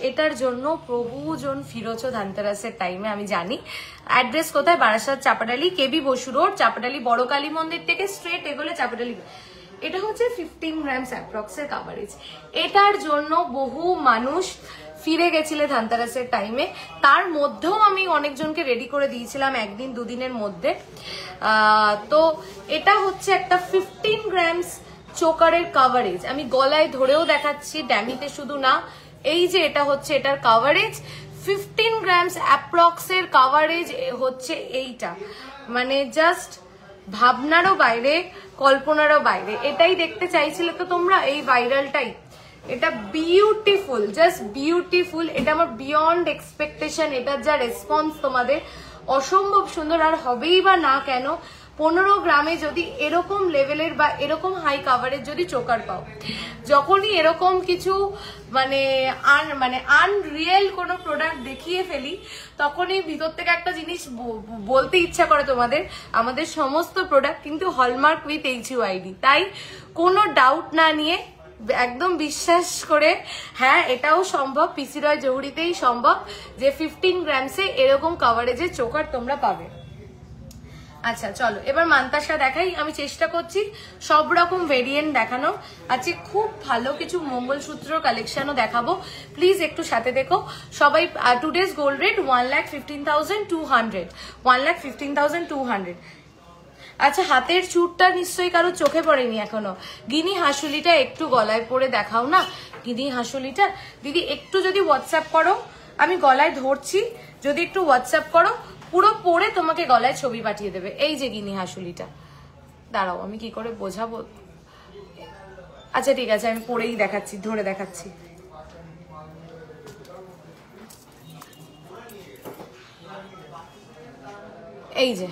এটার জন্য প্রভুজন ফিরোছো ধানতেরাসের টাইমে, আমি জানি। অ্যাড্রেস কোথায়? বারাসাত চাপাডালি, কেবি বসু রোড, চাপাডালি বড় কালী মন্দির থেকে স্ট্রেট এগোলে চাপাডালি। এটা হচ্ছে 15 গ্রামস অ্যাপ্রক্সের কাভারেজ। এটার জন্য বহু মানুষ ফিরে গেছিলে ধানতেরাসের টাইমে, তার মধ্যেও আমি অনেকজনকে রেডি করে দিয়েছিলাম একদিন দুদিনের মধ্যে। তো এটা হচ্ছে একটা 15 গ্রামস চোকারের কাভারেজ। আমি গলায় ধরেও দেখাচ্ছি, ড্যামিতে শুধু না। এই যে এটা হচ্ছে এটার কাভারেজ 15 গ্রামস অ্যাপ্রক্সের কাভারেজ হচ্ছে এইটা, মানে জাস্ট ভাবনারও বাইরে, কল্পনারও বাইরে। এটাই দেখতে চাইছিলে তো তোমরা, এই ভাইরালটাই। এটা বিউটিফুল, জাস্ট বিউটিফুল। এটা আমার বিয়ন্ড এক্সপেকটেশন। এটার যা রেসপন্স তোমাদের অসম্ভব সুন্দর। আর হবেই বা না কেন, 15 গ্রামে যদি এরকম লেভেলের বা এরকম হাই কাভারেজ যদি চোকার পাও, যখনই এরকম কিছু মানে আনরিয়েল কোনো প্রোডাক্ট দেখিয়ে ফেলি, তখনই ভিতর থেকে একটা জিনিস বলতে ইচ্ছা করে তোমাদের, আমাদের সমস্ত প্রোডাক্ট কিন্তু হলমার্ক উইথ HUID। তাই কোনো ডাউট না নিয়ে একদম বিশ্বাস করে, হ্যাঁ এটাও সম্ভব, পিসি রয় জহুরিতেই সম্ভব যে 15 গ্রামসে এরকম কাভারেজের চোকার তোমরা পাবে। আচ্ছা চলো এবার মান্তাসা দেখাই। আমি চেষ্টা করছি সব রকম ভেরিয়েন্ট দেখানো। আজকে খুব ভালো কিছু মঙ্গলসূত্র কালেকশনও দেখাবো, প্লিজ একটু সাথে দেখো সবাই। Today's gold rate 1,15,200, 1,15,200। আচ্ছা হাতের চুরটা নিশ্চয়ই কারো চোখে পড়েনি এখনো। গিনি হাসুলিটা একটু গলায় পরে দেখাও না, গিনি হাসুলিটা। দিদি একটু যদি হোয়াটসঅ্যাপ করো, আমি গলায় ধরছি, যদি একটু হোয়াটসঅ্যাপ করো, পুরো পরে তোমাকে গলায় ছবি পাঠিয়ে দেবে। এই যে গিনি হাসুলিটা, দাঁড়াও আমি কি করে বোঝাবো। আচ্ছা ঠিক আছে, আমি পরেই দেখাচ্ছি, ধরে দেখাচ্ছি। এই যে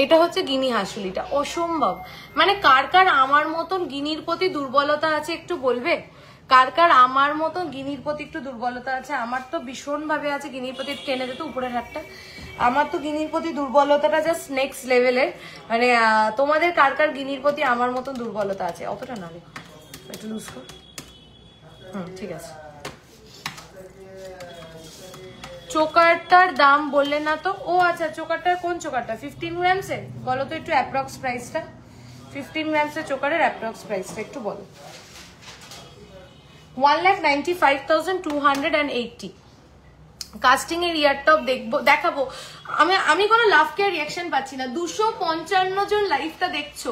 এটা হচ্ছে গিনি হাসুলিটা, অসম্ভব। মানে কার কার আমার মতন গিনির প্রতি দুর্বলতা আছে একটু বলবে? কার কার আমার মতন গিনির প্রতি একটু দুর্বলতা আছে? আমার তো ভীষণ ভাবে আছে গিনির প্রতি। টেনে দিত উপরের হাতটা। আমার তো গিনির প্রতি দুর্বলতাটা জাস্ট নেক্সট লেভেলের। মানে তোমাদের কার কার গিনির প্রতি আমার মতন দুর্বলতা আছে? অতটা না রে, একটু লুজ কর। ঠিক আছে। চোকারটার দাম বললে না তো? ও আচ্ছা, চোকারটার কোন চোকারটা? 15 গ্রামসের বলো তো একটু অ্যাপ্রক্স প্রাইসটা। 15 গ্রামসের চোকারের অ্যাপ্রক্স প্রাইসটা একটু বলো। 1,95,280। কাস্টিং এর ইয়ারটপ দেখাবো। আমি কোনো লাভ কেয়ার রিয়াকশন পাচ্ছি না। 255 জন লাইভটা দেখছো,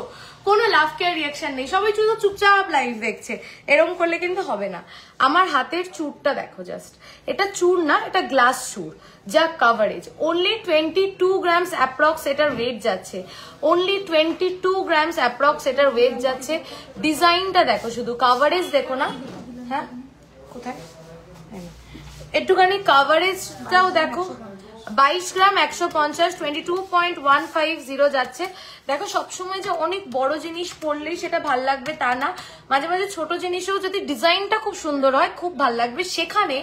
কোনো লাভ কেয়ার রিয়াকশন নেই, সবাই শুধু চুপচাপ লাইভ দেখছে। এরকম করলে কিন্তু হবে না। আমার হাতের চুরটা দেখো জাস্ট, এটা চুর না, এটা গ্লাস চুর। যা কাভারেজ, অনলি 22 গ্রামস অ্যাপ্রক্স এটার ওয়েট যাচ্ছে, অনলি 22 গ্রামস অ্যাপ্রক্স এটার ওয়েট যাচ্ছে। ডিজাইনটা দেখো, শুধু কাভারেজ দেখো না। হ্যাঁ কোথায় একটুখানি কাভারেজটাও দেখো। 22 গ্রাম 150, 22.150 যাচ্ছে। দেখো সবসময় যে অনেক বড় জিনিস পড়লেই সেটা ভাল লাগবে তা না, মাঝে মাঝে ছোট জিনিসেও যদি ডিজাইনটা খুব সুন্দর হয় খুব ভাল লাগবে। সেখানে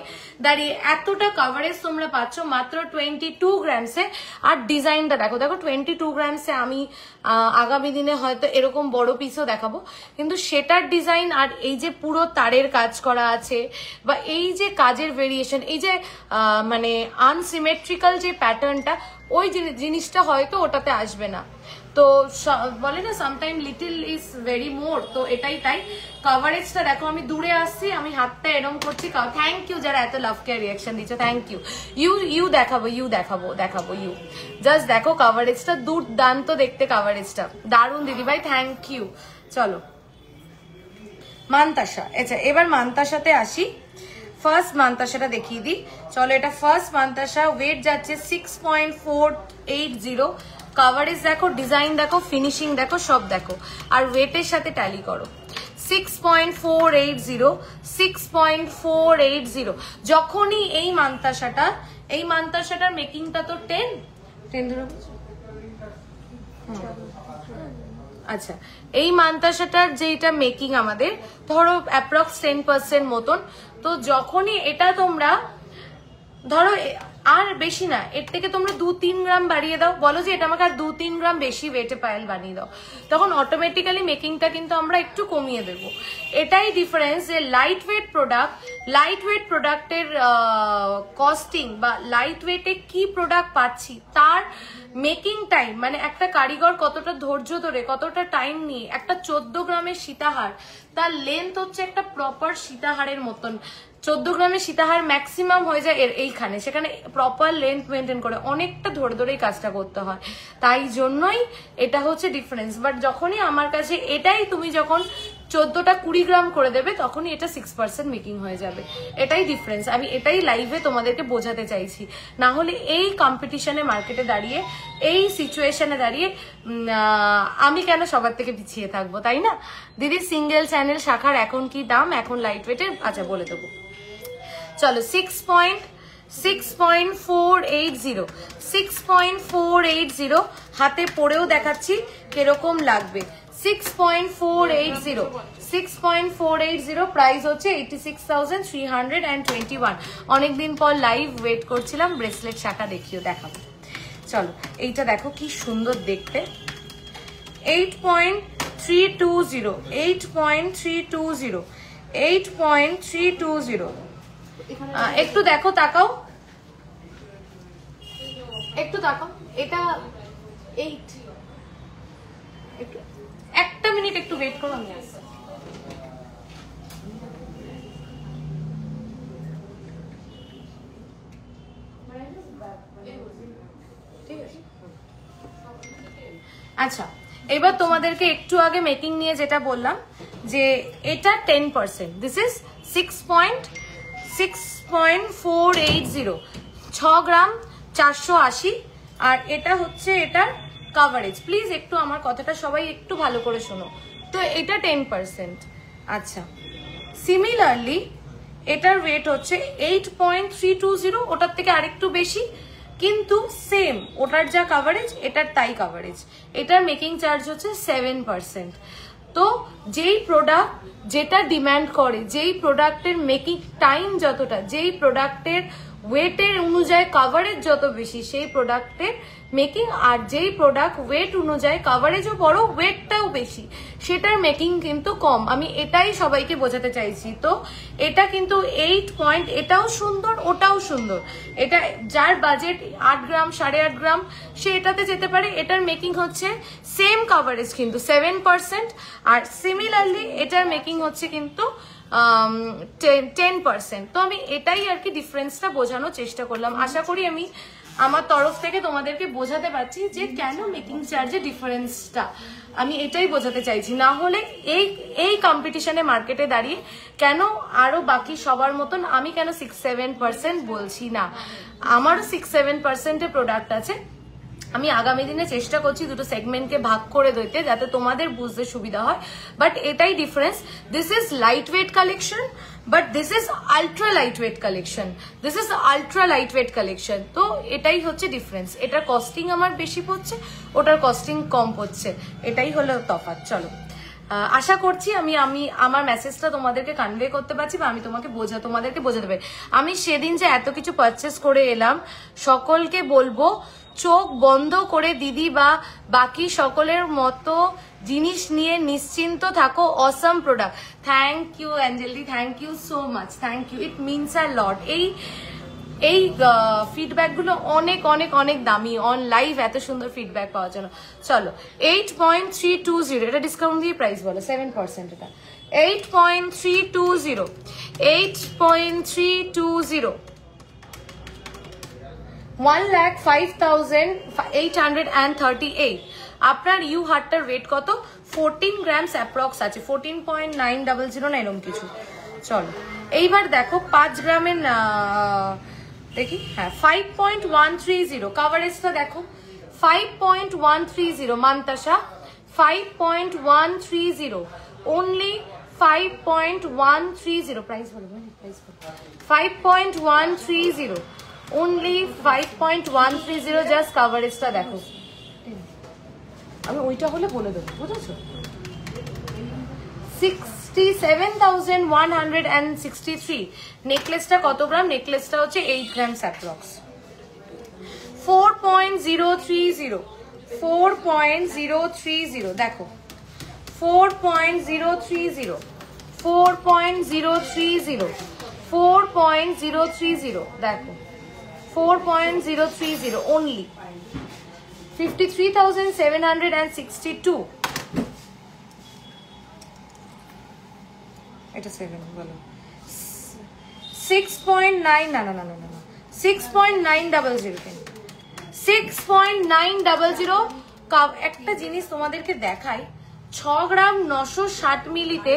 দাঁড়িয়ে এতটা কাভারেজ তোমরা পাচ্ছ মাত্র 22 গ্রামসে। আর ডিজাইনটা দেখো, দেখো 22 গ্রামসে আমি আগামী দিনে হয়তো এরকম বড় পিসও দেখাবো, কিন্তু সেটার ডিজাইন আর এই যে পুরো তারের কাজ করা আছে বা এই যে কাজের ভেরিয়েশন, এই যে মানে আনসিমেট্রিক্যাল যে প্যাটার্নটা, ওই জিনিসটা হয়তো ওটাতে আসবে না। তো বলে না সামটাইম লিটল ইজ ভেরি মোর, তো এটাই তাই। কাভারেজটা দেখো, আমি দূরে আসছি, আমি হাতটা এরম করছি। থ্যাংক ইউ যারা এত লাভ কেয়ার রিয়াকশন দিচ্ছ, থ্যাংক ইউ। ইউ দেখাবো, ইউ জাস্ট দেখো কাভারেজটা, দুর্দান্ত দেখতে কাভারেজটা, দারুণ দিদি ভাই, থ্যাংক ইউ। চলো মান্তাসা। আচ্ছা এবার মান্তাসাতে আসি। ফার্স্ট মান্তাসাটা দেখিয়ে দিই চলো। এটা ফার্স্ট মান্তাসা, ওয়েট যাচ্ছে 6.480, কাভারেজ দেখো, ডিজাইন দেখো, ফিনিশিং দেখো, সব দেখো, আর ওয়েটের সাথে ট্যালি করো। 6.480, 6.480। যখনই এই মান্তাসাটার মেকিংটা তো 10 ধরো। আচ্ছা এই মান্তাসাটার যেটা মেকিং আমাদের ধরো অ্যাপ্রক্স 10% মতন। তো যখনই এটা তোমরা ধরো আর বেশি না, এর থেকে তোমরা 2-3 গ্রাম বাড়িয়ে দাও, বলো যে এটা আমাকে আর 2-3 গ্রাম বেশি ওয়েটে পায়েল বানিয়ে দাও, তখন অটোমেটিক্যালি মেকিংটা কিন্তু আমরা একটু কমিয়ে দেব। এটাই ডিফারেন্স যে লাইট ওয়েট প্রোডাক্টের কস্টিং বা লাইট ওয়েটে কি প্রোডাক্ট পাচ্ছি তার মেকিং টাইম, মানে একটা কারিগর কতটা ধৈর্য ধরে কতটা টাইম নিয়ে একটা 14 গ্রামের সীতাহার, তার লেন্থ হচ্ছে একটা প্রপার সীতাহারের মতন। 14 গ্রামের সীতাহার ম্যাক্সিমাম হয়ে যায় এইখানে, সেখানে প্রপার লেন্থ মেনটেন করে অনেকটা ধরে ধরেই কাজটা করতে হয়, তাই জন্যই এটা হচ্ছে ডিফারেন্স। বাট যখনই আমার কাছে এটাই তুমি যখন 14টা 20 গ্রাম করে দেবে তখনই এটা 6% মেকিং হয়ে যাবে, এটাই ডিফারেন্স। আমি এটাই লাইভে তোমাদেরকে বোঝাতে চাইছি, না হলে এই কম্পিটিশনে মার্কেটে দাঁড়িয়ে এই সিচুয়েশনে দাঁড়িয়ে আমি কেন সবার থেকে পিছিয়ে থাকবো, তাই না? দিদি সিঙ্গেল চ্যানেল শাখার এখন কি দাম এখন লাইট ওয়েটের? আচ্ছা বলে দেবো চলো। 6.480 হাতে পরেও দেখাচ্ছি কিরকম লাগবে। 6.480 প্রাইস হচ্ছে 86,321। অনেকদিন পর লাইভ ওয়েট করছিলাম, ব্রেসলেট শাখা দেখাবো চলো। এইটা দেখো কি সুন্দর দেখতে, 8.320 একটু দেখো, তাকাও একটু তাকাও, এটা 8, একটা মিনিট একটু ওয়েট করো, আমি আসছি। আচ্ছা এবার তোমাদেরকে একটু আগে মেকিং নিয়ে যেটা বললাম যে এটা 10%, দিস ইজ 6.480, 6 গ্রাম 480, আর এটা হচ্ছে এটার কাভারেজ। প্লিজ একটু আমার কথাটা সবাই একটু ভালো করে শোনো। তো এটা 10%। আচ্ছা সিমিলারলি এটার ওয়েট হচ্ছে 8.320, ওটার থেকে আরেকটু বেশি, কিন্তু সেম ওটার যা কাভারেজ এটার তাই কাভারেজ। এটার মেকিং চার্জ হচ্ছে 7%। তো যেই প্রোডাক্ট যেটা ডিমান্ড করে, যেই প্রোডাক্টের মেকিং টাইম যতটা, যেই প্রোডাক্টের ওয়েটের অনুযায়ী কাভারেজ যত বেশি সেই প্রোডাক্টের মেকিং, আর যেই প্রোডাক্ট ওয়েট অনুযায়ী কাভারেজও বড় ওয়েটটাও বেশি সেটার মেকিং কিন্তু কম। আমি এটাই সবাইকে বোঝাতে চাইছি। তো এটা কিন্তু 8 পয়েন্ট, এটাও সুন্দর ওটাও সুন্দর। এটা যার বাজেট 8 গ্রাম 8.5 গ্রাম সে এটাতে যেতে পারে। এটার মেকিং হচ্ছে সেম কাভারেজ কিন্তু 7%, আর সিমিলারলি এটার মেকিং হচ্ছে কিন্তু 10%। তো আমি এটাই আর কি ডিফারেন্সটা বোঝানোর চেষ্টা করলাম। আশা করি আমি আমার তরফ থেকে তোমাদেরকে বোঝাতে পারছি যে কেন মেকিং চার্জে ডিফারেন্সটা, আমি এটাই বোঝাতে চাইছি। না হলে এই কম্পিটিশনে মার্কেটে দাঁড়িয়ে কেন আরো বাকি সবার মতন আমি কেন 6-7% বলছি না, আমারও 6-7% প্রোডাক্ট আছে। আমি আগামী দিনে চেষ্টা করছি দুটো সেগমেন্টকে ভাগ করে দিতে যাতে তোমাদের বুঝতে সুবিধা হয়। বাট এটাই difference, this is light weight collection, but this is ultra light weight collection, this is ultra light weight collection. তো এটাই হচ্ছে ডিফারেন্স। এটার কস্টিং আমার বেশি পড়ছে, ওটার কস্টিং কম পড়ছে, এটাই হলো তফাৎ। চলো আশা করছি আমি আমার মেসেজটা তোমাদেরকে কনভে করতে পারছি, বা আমি তোমাদেরকে বোঝাতে পারি। আমি সেদিন যে এত কিছু পারচেস করে এলাম, সকলকে বলবো চোখ বন্ধ করে দিদি বা বাকি সকলের মতো জিনিস নিয়ে নিশ্চিন্ত থাকো। Awesome product. Thank you Anjali, thank you so much, thank you, it means a lot. এই ফিডব্যাক গুলো অনেক অনেক অনেক দামি, অন লাইভ এত সুন্দর ফিডব্যাক পাওয়ার জন্য। চলো 8.320, এটা ডিসকাউন্ট দিয়ে প্রাইস বলো 7%, এটা 8.320, 8.320, 1,05,838। আপনার ইউ হারটার ওয়েট কত? 14 গ্রামস অ্যাপ্রক্স আছে, 14.900 না এরকম কিছু। চলো এইবার দেখো 5 গ্রামের দেখি, হ্যাঁ 5.130 কাভারেজটা দেখো, 5.130 মান্তাসা, 5.130 only 5.130 প্রাইস বলো, প্রাইস বলো, 5.130 only 5.130 জাস্ট কাভারেজটা দেখো। আমি ওইটা হলে বলে দেবো, বুঝেছো? 67,163 নেকলেসটা কত গ্রাম? নেকলেসটা হচ্ছে 8 গ্রামস অ্যাপ্রক্স। 4.030 4.030 দেখো, 4.030 4.030 4.030 দেখো, 4.030 only 53,762। এটা 7 বলো, 6.9 না না না না না 6.900 কেন, 6.900। একটা জিনিস তোমাদেরকে দেখাই, 6 গ্রাম 960 মিলিতে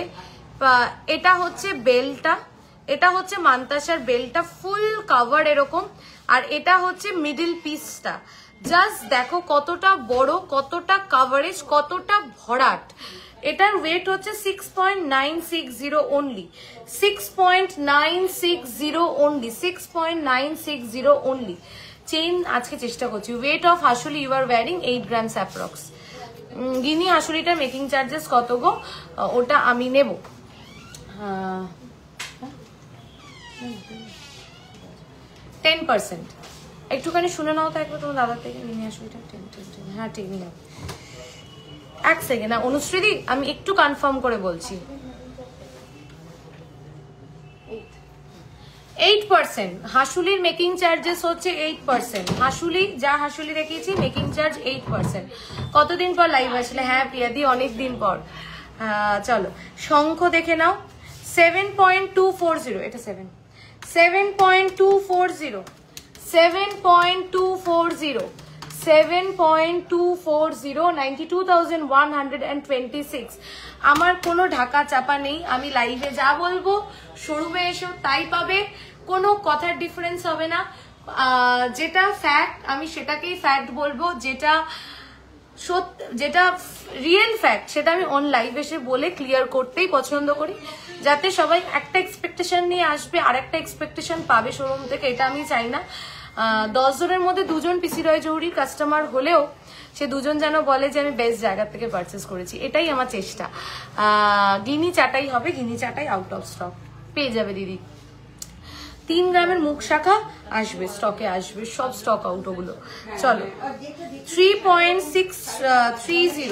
এটা হচ্ছে বেলটা, এটা হচ্ছে মান্তাসার বেলটা ফুল কাভার এরকম, আর এটা হচ্ছে মিডল পিসটা। জাস্ট দেখো কতটা বড়, কতটা কাভারেজ, কতটা ভরাট। এটার ওয়েট হচ্ছে 6.960 only, 6.960 only, 6.960 only। চেইন আজকে চেষ্টা করছি। ওয়েট অফ হাসুলি you are wearing 8 grams approx. গিনি হাসুলিটার মেকিং চার্জেস কত গো? ওটা আমি নেব 10%। একটুখানি শুনে নাও তো একবার তোমার দাদা থেকে, গিনি হাসুলিটা 10। হ্যাঁ ঠিক নিয়ে এক সেকেন্ড। না অনুশ্রীদি আমি একটু কনফার্ম করে বলছি, 8%। হাসুলির মেকিং চার্জেস হচ্ছে 8%। হাসুলি যা হাসুলি দেখিয়েছি মেকিং চার্জ 8%। কতদিন পর লাইভ আসলে? হ্যাঁ প্রিয়াদি অনেক দিন পর। চলো শঙ্খ দেখে নাও, 7.240 এটা 7.240 7.240 7.240 92,126। আমার কোনো ঢাকা চাপা নেই, আমি লাইভে যা বলবো শোরুমে এসেও তাই পাবে, কোনো কথার ডিফারেন্স হবে না। যেটা ফ্যাক্ট আমি সেটাকেই ফ্যাক্ট বলবো, যেটা যেটা রিয়েল ফ্যাক্ট সেটা আমি অন লাইভ এসে বলে ক্লিয়ার করতেই পছন্দ করি, যাতে সবাই একটা এক্সপেকটেশন নিয়ে আসবে আর একটা এক্সপেকটেশন পাবে শোরুম থেকে, এটা আমি চাই না। 10 জনের মধ্যে 2 জন পিসি রয় জহুরির কাস্টমার হলেও সে 2 জন যেন বলে যে আমি বেস্ট জায়গা থেকে পারচেস করেছি, এটাই আমার চেষ্টা। গিনি চাটাই হবে, গিনি চাটাই আউট অফ স্টক পেয়ে যাবে দিদি। 3 গ্রামের মুখ শাখা আসবে, স্টকে আসবে, সব স্টক আউট ওগুলো। চলো 3.630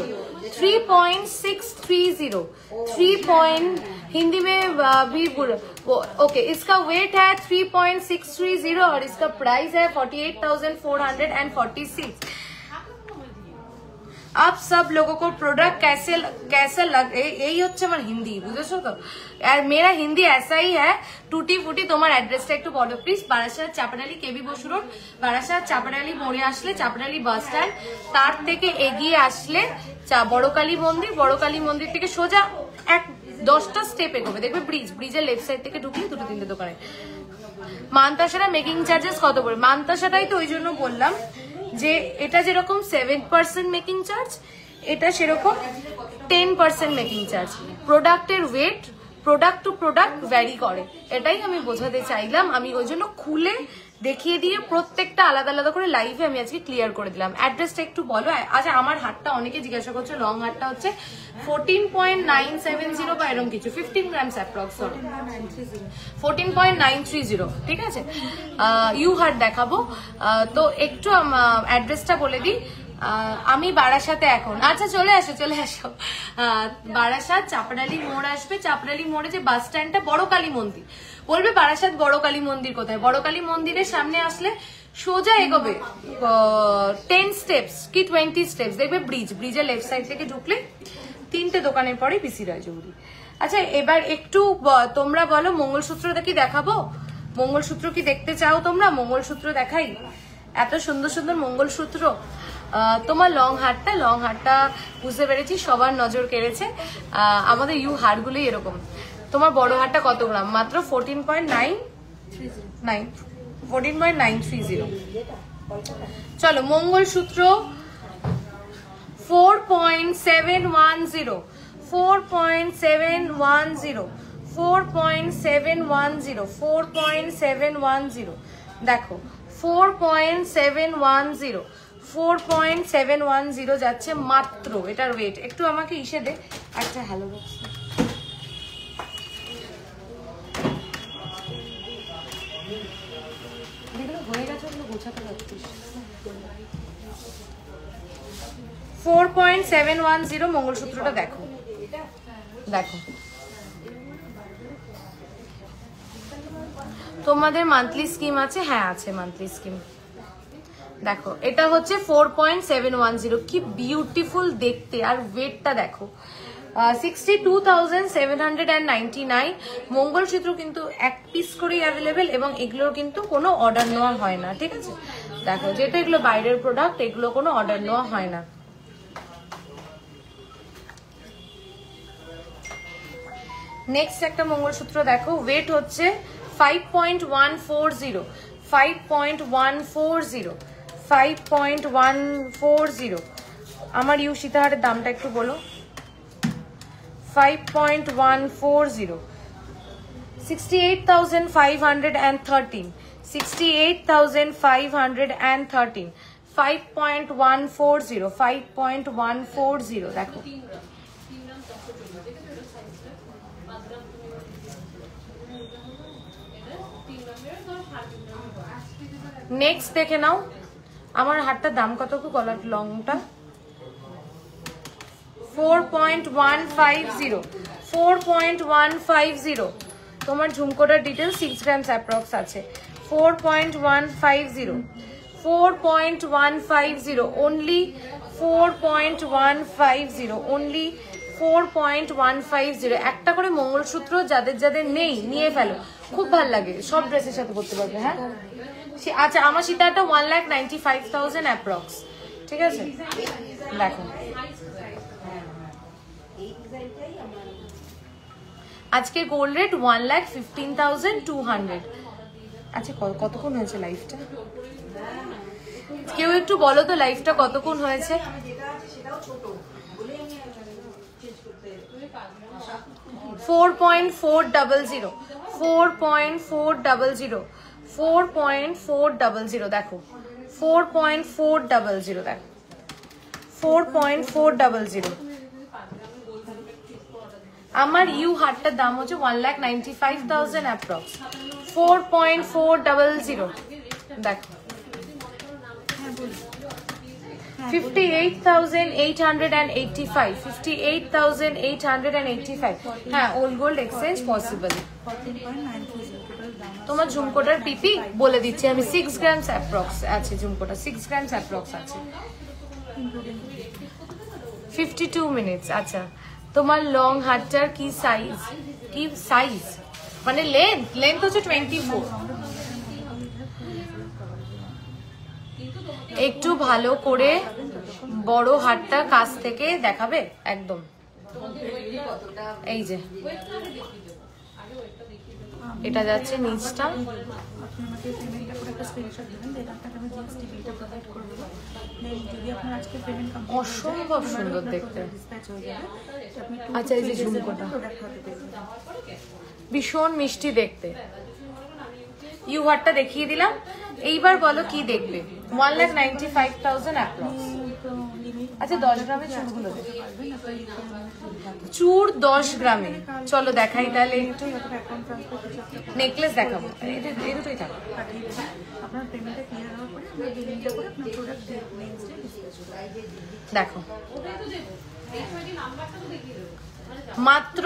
3.630 3. हिंदी में भी ओके। इसका वेट है 3.630 और इसका प्राइस है 48,446। आप सब लोगों को प्रोडक्ट कैसे लगे, यही হচ্ছে আমার হিন্দি, বুঝেছো তো? আর मेरा हिंदी ऐसा ही है, टूटी फूटी। তোমার অ্যাড্রেসটা একটু বলো please. Barasat Chapadali KB Basu road, Barasat Chapadali মোড়ে আসলে চাপাডালি বাস স্ট্যান্ড, তার থেকে এগিয়ে আসলে বড়কালী মন্দির, বড়কালী মন্দির থেকে সোজা 10টা স্টেপ এগোবে দেখবে ব্রিজের লেফট সাইড থেকে ঢুকলে 2-3টে দোকানে। মান্তাসারা মেকিং চার্জেস কত পড়ে? মান্তাসাটাই তো ওই জন্য বললাম যে এটা যেরকম 7% মেকিং চার্জ, এটা সেরকম 10% মেকিং চার্জ। প্রোডাক্টের weight product to product vary করে, এটাই আমি বোঝাতে চাইলাম। আমি ওই জন্য খুলে দেখিয়ে দিয়ে প্রত্যেকটা আলাদা আলাদা করে লাইভে আমি আজকে ক্লিয়ার করে দিলাম। অ্যাড্রেসটা একটু বলো। আচ্ছা আমার হাতটা অনেকে জিজ্ঞাসা করছে, লং হাতটা হচ্ছে 14.970 বা এরকম কিছু, 15 গ্রামস অ্যাপ্রক্স, 14.930, ঠিক আছে। ইউ হার্ট দেখাবো তো একটু অ্যাড্রেসটা বলে দিই। আমি বারাসাতে এখন, আচ্ছা চলে আসো বারাসাত চাপাডালি মোড় আসবে, চাপাডালি মোড়ে যে বাস স্ট্যান্ডটা বড়কালী মন্দির বলবে, বারাসাত বড়কালী মন্দির কোথায়? বড়কালী মন্দিরের সামনে আসলে সোজা এগোবে 10 স্টেপস কি 20 স্টেপস দেখবে ব্রিজের লেফট সাইড থেকে ঢুকলে 3টে দোকানের পরে পিসি রয় জহুরি। আচ্ছা এবার একটু তোমরা বলো, মঙ্গলসূত্রটা কি দেখাবো? মঙ্গলসূত্র কি দেখতে চাও তোমরা? মঙ্গলসূত্র দেখাই, এত সুন্দর সুন্দর মঙ্গলসূত্র। তোমার লং হারটা বুঝতে পেরেছি, সবার নজর কেড়েছে। আমাদের ইউ হারগুলোই এরকম। তোমার বড় হারটা কত গ্রাম? মাত্র 14.930। চলো মঙ্গলসূত্র 4.710 দেখো 4.710 যাচ্ছে মাত্র। এটার ওয়েট একটু আমাকে ইসে দে। আচ্ছা হ্যালো হয়ে গেছে, ওগুলো গোছাতে পারছিস। 4.710 মঙ্গলসূত্রটা দেখো। দেখো তোমাদের মান্থলি স্কিম আছে? হ্যাঁ আছে মান্থলি স্কিম। দেখো এটা হচ্ছে 4.710, কি বিউটিফুল দেখতে। আর ওয়েটটা দেখো 62,799। মঙ্গলসূত্র কিন্তু এক পিস করেই অ্যাভেলেবেল এবং এগুলোর কিন্তু কোনো অর্ডার নেওয়া হয় না, ঠিক আছে? দেখো যেটা এগুলো বাইরের প্রোডাক্ট, এগুলো কোনো অর্ডার নেওয়া হয় না। নেক্সট একটা মঙ্গলসূত্র দেখো, ওয়েট হচ্ছে 5.140। আমার ইউ সীতাহারের দামটা একটু বলো। 5.140, 68,513, 68,513, 5.140 দেখো। নেক্সট দেখে নাও আমার হারটার দাম কত? গলার লংটা 4.150। তোমার ঝুমকোটার ডিটেল 6 গ্রামস অ্যাপ্রক্স আছে। 4.150 অনলি 4.150 একটা করে মঙ্গলসূত্র যাদের যাদের নেই নিয়ে ফেলো, খুব ভালো লাগে, সব ড্রেসের সাথে পরতে পারবে। হ্যাঁ আচ্ছা আমার সীতাটা 1,95,000 অ্যাপ্রক্স, ঠিক আছে? দেখো আজকে গোল্ড রেট 1,15,200। আচ্ছা কতক্ষণ হয়েছে লাইফটা? কেউ একটু বলো তো লাইফটা কতক্ষণ হয়েছে? 4.400, 4.400, 4.400 দেখো, 4.400 দেখো, 4.400। আমার ইউ হারটার দাম হচ্ছে 1,95,000 অ্যাপ্রক্স। 4.400 দেখো, 58,885, 58,885। হ্যাঁ ওল্ড গোল্ড এক্সচেঞ্জ পসিবল। তোমার ঝুমকোটার পিপি বলে দিচ্ছি আমি, 6 গ্রামস অ্যাপ্রক্স আছে ঝুমকোটা, 6 গ্রামস অ্যাপ্রক্স আছে। 52 মিনিটস। আচ্ছা তোমার লং হারটার কি সাইজ? কি সাইজ মানে লেন্থ হচ্ছে 24। একটু ভালো করে বড় হারটা কাছ থেকে দেখাবে একদম। এই যে এটা যাচ্ছে নিচটা, অসম্ভব সুন্দর দেখতে। আচ্ছা এই যে ঝুমকোটা ভীষণ মিষ্টি দেখতে। ইউ হারটা দেখিয়ে দিলাম, এইবার বলো কি দেখবে? 1,95,000 অ্যাপ্রক্স। আচ্ছা 10 গ্রামের চুড়গুলো চুড় 10 গ্রামে, চলো দেখাই তাহলে একটু। নেকলেস দেখাবো, এই দুটোই থাকো। দেখো মাত্র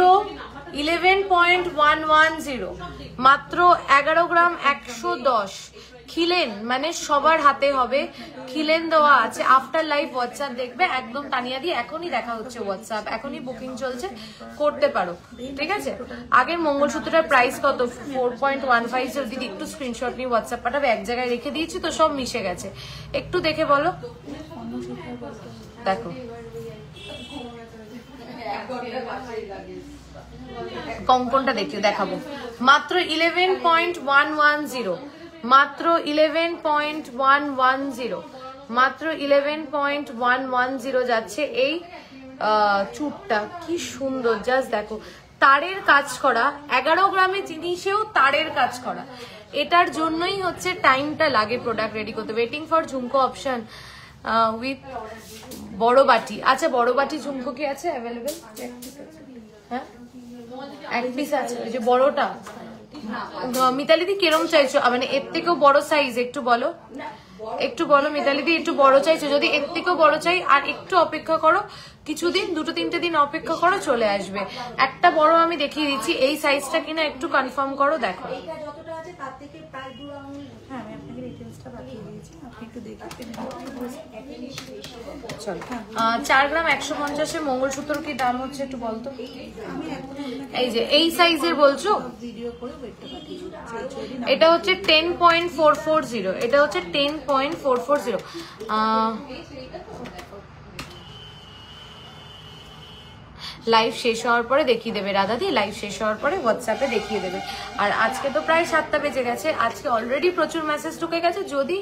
11.110, মাত্র 11 গ্রাম 110। খিলেন মানে সবার হাতে হবে, খিলেন দেওয়া আছে। আফটার লাইভ হোয়াটসঅ্যাপ দেখবে একদম তানিয়া দিয়ে, এখনই দেখা হচ্ছে হোয়াটসঅ্যাপ, এখনই বুকিং চলছে, করতে পারো, ঠিক আছে? আগের মঙ্গলসূত্রটার প্রাইস কত? 4.150। দিদি একটু স্ক্রিনশট নিয়ে হোয়াটসঅ্যাপ পাঠাবে, এক জায়গায় রেখে দিয়েছি তো সব মিশে গেছে, একটু দেখে বলো। দেখো কঙ্কনটা দেখাবো মাত্র 11.110, মাত্র 11.110, মাত্র 11.110 যাচ্ছে এই চুটটা। কি সুন্দর, জাস্ট দেখো, তারের কাজ করা, 11 গ্রামের জিনিসেও তারের কাজ করা। এটার জন্যই হচ্ছে টাইমটা লাগে প্রোডাক্ট রেডি করতে। ওয়েটিং ফর ঝুমকো অপশন উইথ বড় বাটি। আচ্ছা, বড় বাটি ঝুমকো কি আছে অ্যাভেলেবেল? হ্যাঁ, এক পিস আছে, ওই যে বড়টা। মিতালিদি কিরম চাইছো, মানে এর থেকেও বড় সাইজ একটু বলো, একটু বলো মিতালিদি, একটু বড় চাইছো? যদি এর থেকেও বড় চাই আর একটু অপেক্ষা করো, কিছুদিন, 2-3 দিন অপেক্ষা করো, চলে আসবে। একটা বড় আমি দেখিয়ে দিচ্ছি, এই সাইজটা কিনা একটু কনফার্ম করো। দেখো চলো, 4 গ্রাম 150 মঙ্গলসূত্র কি দাম হচ্ছে একটু বলতো? এই যে এই সাইজের বলছো, এটা হচ্ছে 10.440, এটা হচ্ছে 10.440। লাইভ শেষ হওয়ার পরে দেখিয়ে দেবে রাধাদি, লাইভ শেষ হওয়ার পরে হোয়াটসঅ্যাপে দেখিয়ে দেবে। আর আজকে তো প্রায় 7টা বেজে গেছে, আজকে অলরেডি প্রচুর মেসেজ ঢুকে গেছে। যদি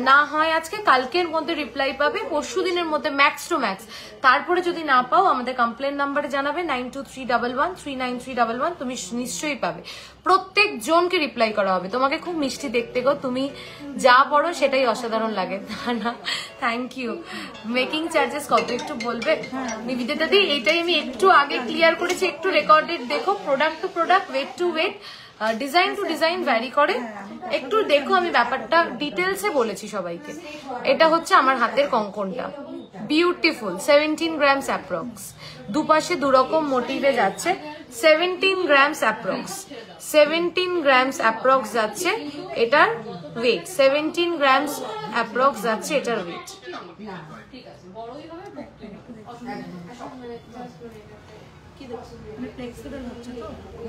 না হয় আজকে, কালকের মধ্যে রিপ্লাই পাবে, পরশু দিনের মধ্যে ম্যাক্স টু ম্যাক্স। তারপরে যদি না পাও আমাদের কমপ্লেন নাম্বারে জানাবে 9231139311, তুমি নিশ্চয়ই পাবে। প্রত্যেক জনকে রিপ্লাই করা হবে। তোমাকে খুব মিষ্টি দেখতে গো, তুমি যা পড়ো সেটাই অসাধারণ লাগে। না, থ্যাংক ইউ। মেকিং চার্জেস কত একটু বলবে নিবেদিতা দি? এইটাই আমি একটু আগে ক্লিয়ার করেছি, একটু রেকর্ডেড দেখো। Product to product, weight to weight, design to design vary করে, একটু দেখো। আমি ব্যাপারটা ডিটেলসে বলেছি সবাইকে। এটা হচ্ছে আমার হাতের কঙ্কনটা, বিউটিফুল, 17 গ্রামস অ্যাপ্রক্স। দুপাশে দুরকম মোটিভে যাচ্ছে, 17 গ্রামস অ্যাপ্রক্স, 17 গ্রামস অ্যাপ্রক্স যাচ্ছে এটার ওয়েট, 17 গ্রামস অ্যাপ্রক্স যাচ্ছে এটার ওয়েট।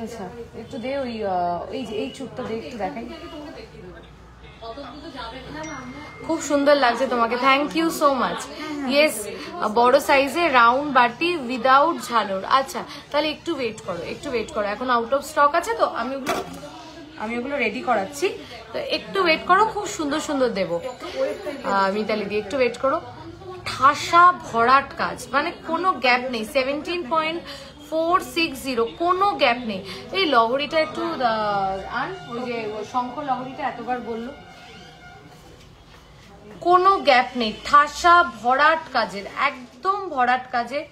আচ্ছা, একটু দে ওই এই চুপটা দে, একটু দেখাই। খুব সুন্দর লাগছে তোমাকে, thank you so much. Yes, বড় সাইজে রাউন্ড বাটি উইদাউট ঝালর। আচ্ছা, তাহলে একটু ওয়েট করো, একটু ওয়েট করো, এখন আউট অফ স্টক আছে তো, আমি ওগুলো রেডি করাচ্ছি, তো একটু ওয়েট করো। খুব সুন্দর সুন্দর দেবো মিতালি দি, একটু ওয়েট করো। ঠাসা ভরাট কাজ, মানে কোনো গ্যাপ নেই। 17.460, কোনো গ্যাপ নেই। এই লহরিটা একটু আন, ওই যে শঙ্কর লহরিটা এতবার বললো, কোনো গ্যাপ নেই, ঠাসা ভরাট কাজের, একদম ভরাট কাজের।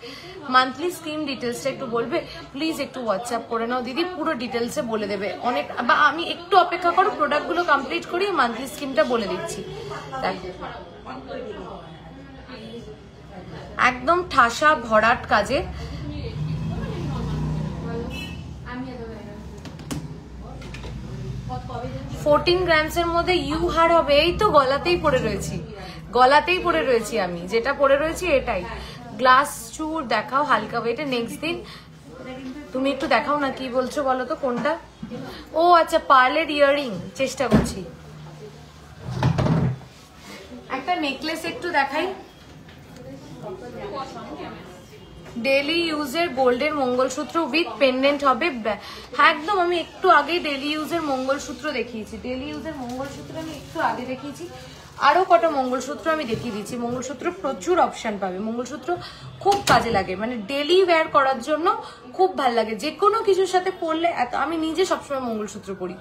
মান্থলি স্কিম ডিটেলসটা একটু বলবে প্লিজ, একটু হোয়াটসঅ্যাপ করে নাও দিদি, পুরো ডিটেলসে বলে দেবে। অনেক, বা আমি একটু অপেক্ষা করো, প্রোডাক্টগুলো কমপ্লিট করি, মান্থলি স্কিমটা বলে দিচ্ছি। দেখো, একদম ঠাসা ভরাট কাজের, 14 গ্রামসের মধ্যে ইউ হার হবে। এই তো গলাতেই পরে রয়েছি, গলাতেই পরে রয়েছি আমি, যেটা পরে রয়েছি এটাই। গ্লাস চুর দেখাও হালকা ওয়েটে। নেক্সট দিন তুমি একটু দেখাও না, কি বলছো বলো তো কোনটা? ও আচ্ছা, পার্লের ইয়াররিং চেষ্টা করছি। একটা নেকলেস একটু দেখাই, ডেলি ইউজের গোল্ডের মঙ্গলসূত্র উইথ পেন্ডেন্ট হবে। হ্যাঁ একদম, আমি একটু আগে ডেলি ইউজের মঙ্গলসূত্র দেখিয়েছি, ডেলি ইউজের মঙ্গলসূত্র আমি একটু আগে দেখিয়েছি। আরো কটা মঙ্গলসূত্র আমি দেখিয়ে দিচ্ছি। মঙ্গলসূত্র প্রচুর অপশন পাবে, মঙ্গলসূত্র খুব কাজে লাগে, মানে ডেলি ওয়্যার করার জন্য খুব ভাল লাগে। যে কোনো কিছুর সাথে পরলে এত, আমি নিজে সবসময় মঙ্গলসূত্র পরি,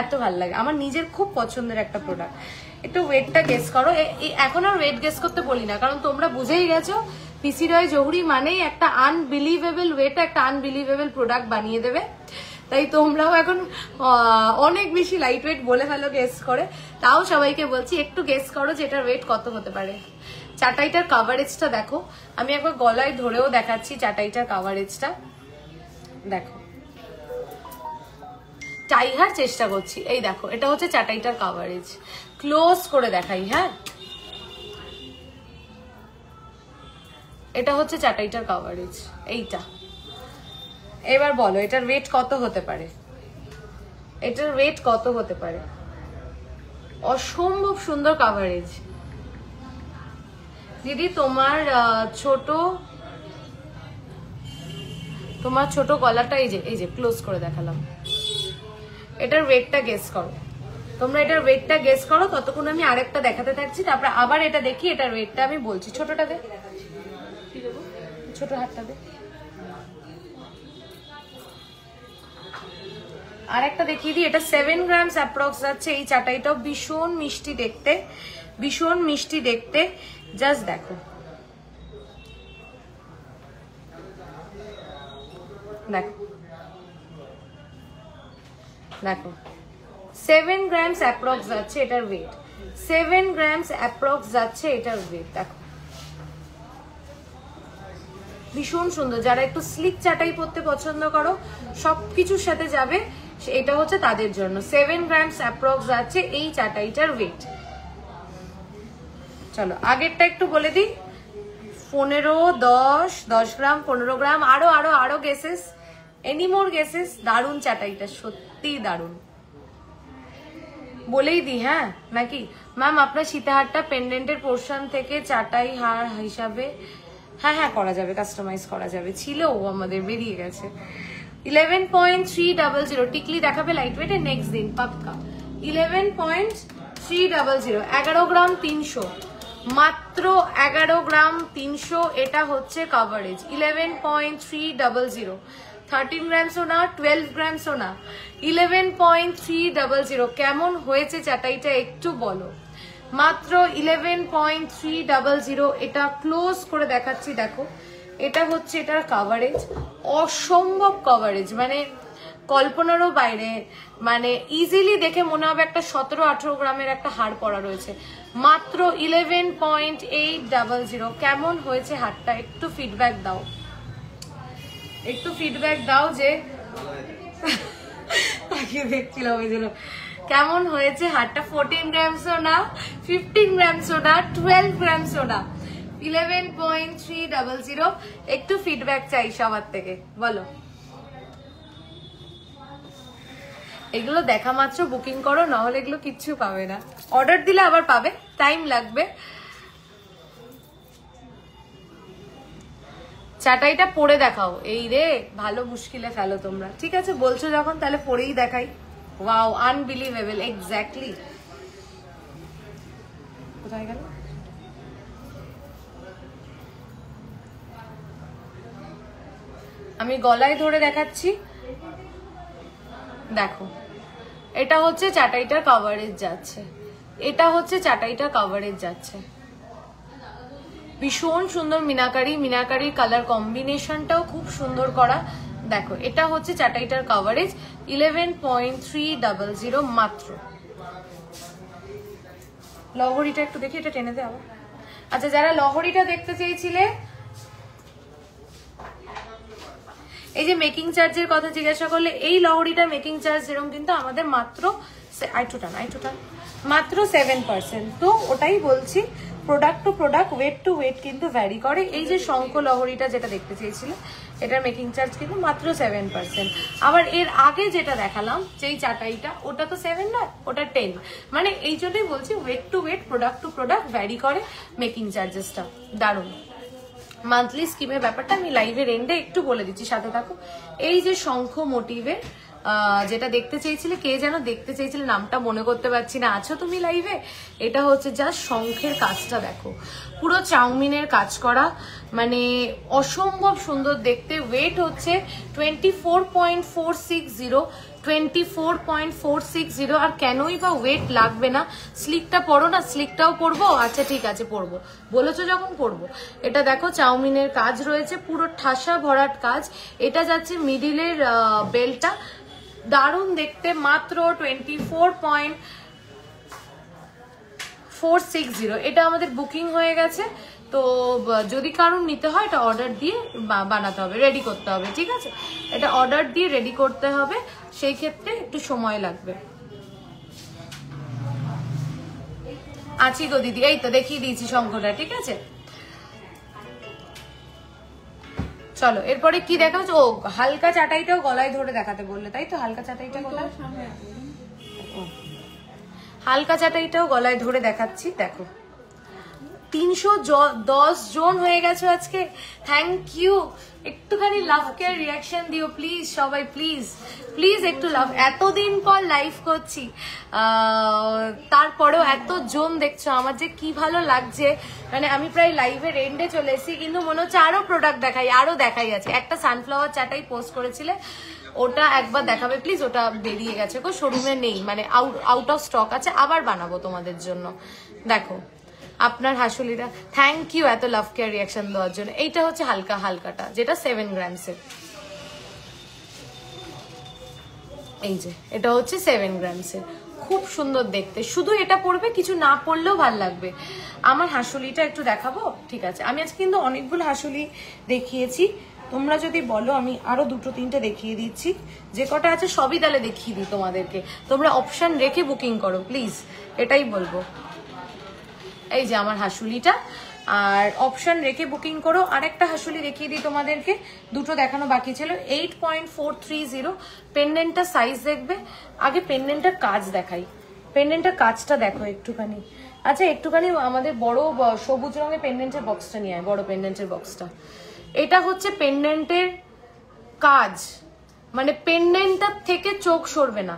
এত ভাল লাগে, আমার নিজের খুব পছন্দের একটা প্রোডাক্ট। একটু ওয়েটটা গেস করো। এখন আর ওয়েট গেস করতে বলি না, কারণ তোমরা বুঝেই গেছো পিসি রয় জহুরি মানেই একটা আনবিলিভেবল ওয়েট, একটা আনবিলিভেবল প্রোডাক্ট বানিয়ে দেবে। তাই তোমরাও এখন অনেক বেশি লাইট ওয়েট বলে ফেলো গেস করে। তাও সবাইকে বলছি একটু গেস করো যে এটার ওয়েট কত হতে পারে। চাটাইটার কাভারেজটা দেখো, আমি একবার গলায় ধরেও দেখাচ্ছি চাটাইটার কাভারেজটা দেখো। টাইহার চেষ্টা করছি, এই দেখো, এটা হচ্ছে চাটাইটার কাভারেজ। ক্লোজ করে দেখাই, হ্যাঁ এটা হচ্ছে চাটাইটার কাভারেজ, এইটা। এবার বলো এটার ওয়েট কত হতে পারে, এটার ওয়েট কত হতে পারে? অসম্ভব সুন্দর কাভারেজ, দিদি তোমার ছোট গলাটা এই যে ক্লোজ করে দেখালাম, এটার ওয়েটটা গেস করো তোমরা, এটার ওয়েটটা গেস করো। ততক্ষণ আমি আরেকটা দেখাতে থাকছি, তারপরে আবার এটা দেখি, এটার ওয়েটটা আমি বলছি। ছোটটা দে, ছোট হাতটা দে। আরেকটা দেখিয়ে দিই, এটা 7 গ্রামস অ্যাপ্রক্স যাচ্ছে। এই চাটাইটাও ভীষণ মিষ্টি দেখতে, ভীষণ মিষ্টি দেখতে। জাস্ট দেখো, দেখো দেখো 7 গ্রামস অ্যাপ্রক্স যাচ্ছে এটার ওয়েট, 7 গ্রামস অ্যাপ্রক্স যাচ্ছে এটার ওয়েট। দেখো ভীষণ সুন্দর। যারা একটু স্লিক চাটাই পরতে পছন্দ করো, সবকিছুর সাথে যাবে, এটা হচ্ছে তাদের জন্য। 7 গ্রামস অ্যাপ্রক্স যাচ্ছে এই চাটাইটার ওয়েট। চলো আগেরটা একটু বলে দিই, 15, 10 গ্রাম, 15 গ্রাম, আরো গেসেস, এনি মোর গেসেস। দারুণ চাটাইটা, সত্যি দারুণ, বলেই দিই। হ্যাঁ নাকি ম্যাম, আপনার সীতাহারটা পেন্ডেন্টের পোর্শন থেকে চাটাই হার হিসাবে, হ্যাঁ করা যাবে, কাস্টমাইজ করা যাবে। ছিল আমাদের, বেরিয়ে গেছে। 11.300 টিকলি দেখাবে লাইট ওয়েট এর নেক্সট দিন পাক্কা। 11.300, 11 গ্রাম 300, মাত্র 11 গ্রাম 300। এটা হচ্ছে কভারেজ। 11.300, 13 গ্রামসও না, 12 গ্রামসও না, 11.300। কেমন হয়েছে চাটাইটা একটু বলো। মাত্র 11.300। এটা ক্লোজ করে দেখাচ্ছি, দেখো এটা হচ্ছে এটার কভারেজ, অসম্ভব কভারেজ, মানে কল্পনারও বাইরে। মানে ইজিলি দেখে মনে হবে একটা 17-18 গ্রামের একটা হার পরা রয়েছে। মাত্র 11.800। কেমন হয়েছে হারটা একটু ফিডব্যাক দাও, একটু ফিডব্যাক দাও যে তাকে দেখছিলাম ওই জন্য। কেমন হয়েছে হারটা? 14 গ্রামসও না, 15 গ্রামসও না, 12 গ্রামসও না, 11.300। একটু ফিডব্যাক চাই সবার থেকে, বলো। এগুলো দেখা মাত্র বুকিং করো, নাহলে এগুলো কিচ্ছু পাবে না। অর্ডার দিলে আবার পাবে, টাইম লাগবে। চাটাইটা পরে দেখাও। এই রে, ভালো মুশকিলে ফেলো তোমরা। ঠিক আছে বলছো যখন, তাহলে পরেই দেখাই। Wow, unbelievable, exactly. কোথায় গেল? আমি গলায় ধরে দেখাচ্ছি, দেখো এটা হচ্ছে চাটাইটার কভারেজ যাচ্ছে, এটা হচ্ছে চাটাইটার কভারেজ যাচ্ছে। ভীষণ সুন্দর মিনাকারি, মিনাকারির কালার কম্বিনেশনটাও খুব সুন্দর করা। দেখো এটা হচ্ছে চাটাইটার কভারেজ, 11.300 মাত্র। লহরিটা একটু দেখি, এটা টেনে দে আবার। আচ্ছা, যারা লহরিটা দেখতে চেয়েছিলে, এই যে মেকিং চার্জের কথা জিজ্ঞাসা করলে, এই লহরিটা মেকিং চার্জ যেরকম কিন্তু আমাদের মাত্র মাত্র 7%। তো ওটাই বলছি, product to product, weight to weight কিন্তু ভ্যারি করে। এই যে শঙ্খ লহরিটা যেটা দেখতে চেয়েছিল, এটার মেকিং চার্জ কিন্তু মাত্র 7%। আবার এর আগে যেটা দেখালাম, যেই চাটাইটা, ওটা তো 7 নয়, ওটা 10। মানে এই জন্যই বলছি, weight to weight, product to product vary করে মেকিং চার্জেসটা। দারুণ। মান্থলি স্কিমের ব্যাপারটা আমি লাইভের এন্ডে একটু বলে দিচ্ছি, সাথে থাকো। এই যে শঙ্খ মোটিভের যেটা দেখতে চেয়েছিলে, কে যেন দেখতে চেয়েছিলে, নামটা মনে করতে পারছি না, আছো তুমি লাইভে? এটা হচ্ছে জাস্ট শঙ্খের কাজটা দেখো, পুরো চাউমিনের কাজ করা, মানে অসম্ভব সুন্দর দেখতে। ওয়েট হচ্ছে 24.460, 24.460। আর কেনই বা ওয়েট লাগবে না? স্লিকটা পরো না, স্লিকটাও পরবো। আচ্ছা ঠিক আছে পরবো, বলেছো যখন পরবো। এটা দেখো চাউমিনের কাজ রয়েছে, পুরো ঠাসা ভরাট কাজ। এটা যাচ্ছে মিডিলের বেলটা, দারুণ দেখতে। মাত্র 24.460। এটা আমাদের বুকিং হয়ে গেছে। তো যদি কারণ নিতে হয়, এটা অর্ডার দিয়ে বানাতে হবে, রেডি করতে হবে। ঠিক আছে, এটা অর্ডার দিয়ে রেডি করতে হবে, সেই ক্ষেত্রে একটু সময় লাগবে। আছি গো দিদি, এই তো দেখিয়ে দিয়েছি শঙ্খটা। ঠিক আছে, চলো এরপরে কি দেখা হচ্ছে। ও, হালকা চাটাইটাও গলায় ধরে দেখাতে বললে, তাই তো? হালকা চাটাইটা গলায়, হালকা চাটাইটাও গলায় ধরে দেখাচ্ছি। দেখো 310 জন হয়ে গেছে আজকে। Thank you. একটুখানি লাভ কেয়ার রিয়াকশন দিও প্লিজ সবাই, প্লিজ প্লিজ একটু লাভ। এতদিন পর লাইভ করছি, তারপরেও এত জন দেখছো, আমার যে কি ভালো লাগছে। মানে আমি প্রায় লাইভের এন্ডে চলে এসেছি, কিন্তু মনে হচ্ছে আরো প্রোডাক্ট দেখাই, আরো দেখাই আছে। একটা সানফ্লাওয়ার চাটাই পোস্ট করেছিলে, ওটা একবার দেখাবে প্লিজ। ওটা বেরিয়ে গেছে গো, শোরুমে নেই, মানে আউট অফ স্টক আছে। আবার বানাবো তোমাদের জন্য। দেখো আপনার হাসুলিটা, থ্যাংক ইউ এত লাভ কেয়ার রিয়াকশন দেওয়ার জন্য। এইটা হচ্ছে হালকা হালকাটা, যেটা 7 গ্রামসের। এই যে এটা হচ্ছে 7 গ্রামসের, খুব সুন্দর দেখতে। শুধু এটা পরবে, কিছু না পরলেও ভাল লাগবে। আমার হাসুলিটা একটু দেখাবো? ঠিক আছে, আমি আজকে কিন্তু অনেকগুলো হাসুলি দেখিয়েছি। তোমরা যদি বলো আমি আরো 2-3টে দেখিয়ে দিচ্ছি, যে কটা আছে সবই তাহলে দেখিয়ে দিই তোমাদেরকে। তোমরা অপশন রেখে বুকিং করো প্লিজ, এটাই বলবো। এই যে আমার হাসুলিটা, আর অপশন রেখে বুকিং করো। আরেকটা হাসুলি দেখিয়ে দিই তোমাদেরকে, দুটো দেখানো বাকি ছিল। 8.430 পেন্ডেন্টটা সাইজ দেখবে। আগে পেন্ডেন্টটার কাজ দেখাই, পেন্ডেন্টটার কাজটা দেখো একটুখানি। আচ্ছা একটুখানি আমাদের বড় সবুজ রঙের পেন্ডেন্টের বক্সটা নিয়ে আয়, বড় পেন্ডেন্টের বক্সটা। এটা হচ্ছে পেন্ডেন্টের কাজ, মানে পেন্ডেন্টটার থেকে চোখ সরবে না।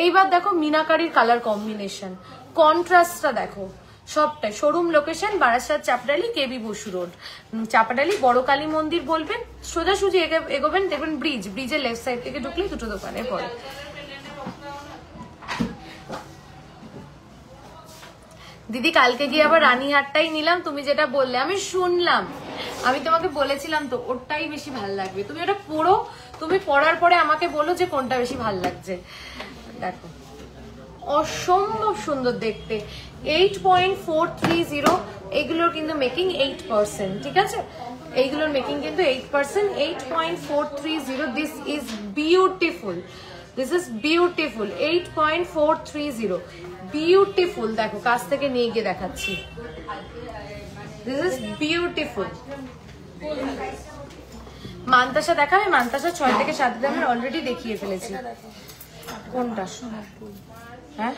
এইবার দেখো মিনাকারির কালার কম্বিনেশন, কন্ট্রাস্টটা দেখো সবটাই। শোরুম লোকেশন বারাসাত চাপডালি, কেবি বসু রোড, চাপাডালি বড় কালী মন্দির বলবেন, সোজাসুজি এগোবেন, দেখবেন ব্রিজের লেফট সাইড থেকে ঢুকলে দুটো দোকানের পরে। দিদি কালকে গিয়ে আবার রানীহাটটাই নিলাম, তুমি যেটা বললে আমি শুনলাম, আমি তোমাকে বলেছিলাম তো ওটাই বেশি ভালো লাগবে। তুমি ওটা পড়ো, তুমি পড়ার পরে আমাকে বলো যে কোনটা বেশি ভালো লাগছে। দেখো অসম্ভব সুন্দর দেখতে। 8.430, এইগুলোর কিন্তু মেকিং 8%, ঠিক আছে? এইগুলোর মেকিং কিন্তু 8%। 8.430, this is beautiful, this is beautiful. 8.430 beautiful. দেখো কাছ থেকে নিয়ে গিয়ে দেখাচ্ছি, দিস ইজ বিউটিফুল। মান্তাসা দেখাবে? মান্তাসা 6 থেকে 7 গ্রামের অলরেডি দেখিয়ে ফেলেছি। কোনটা? হ্যাঁ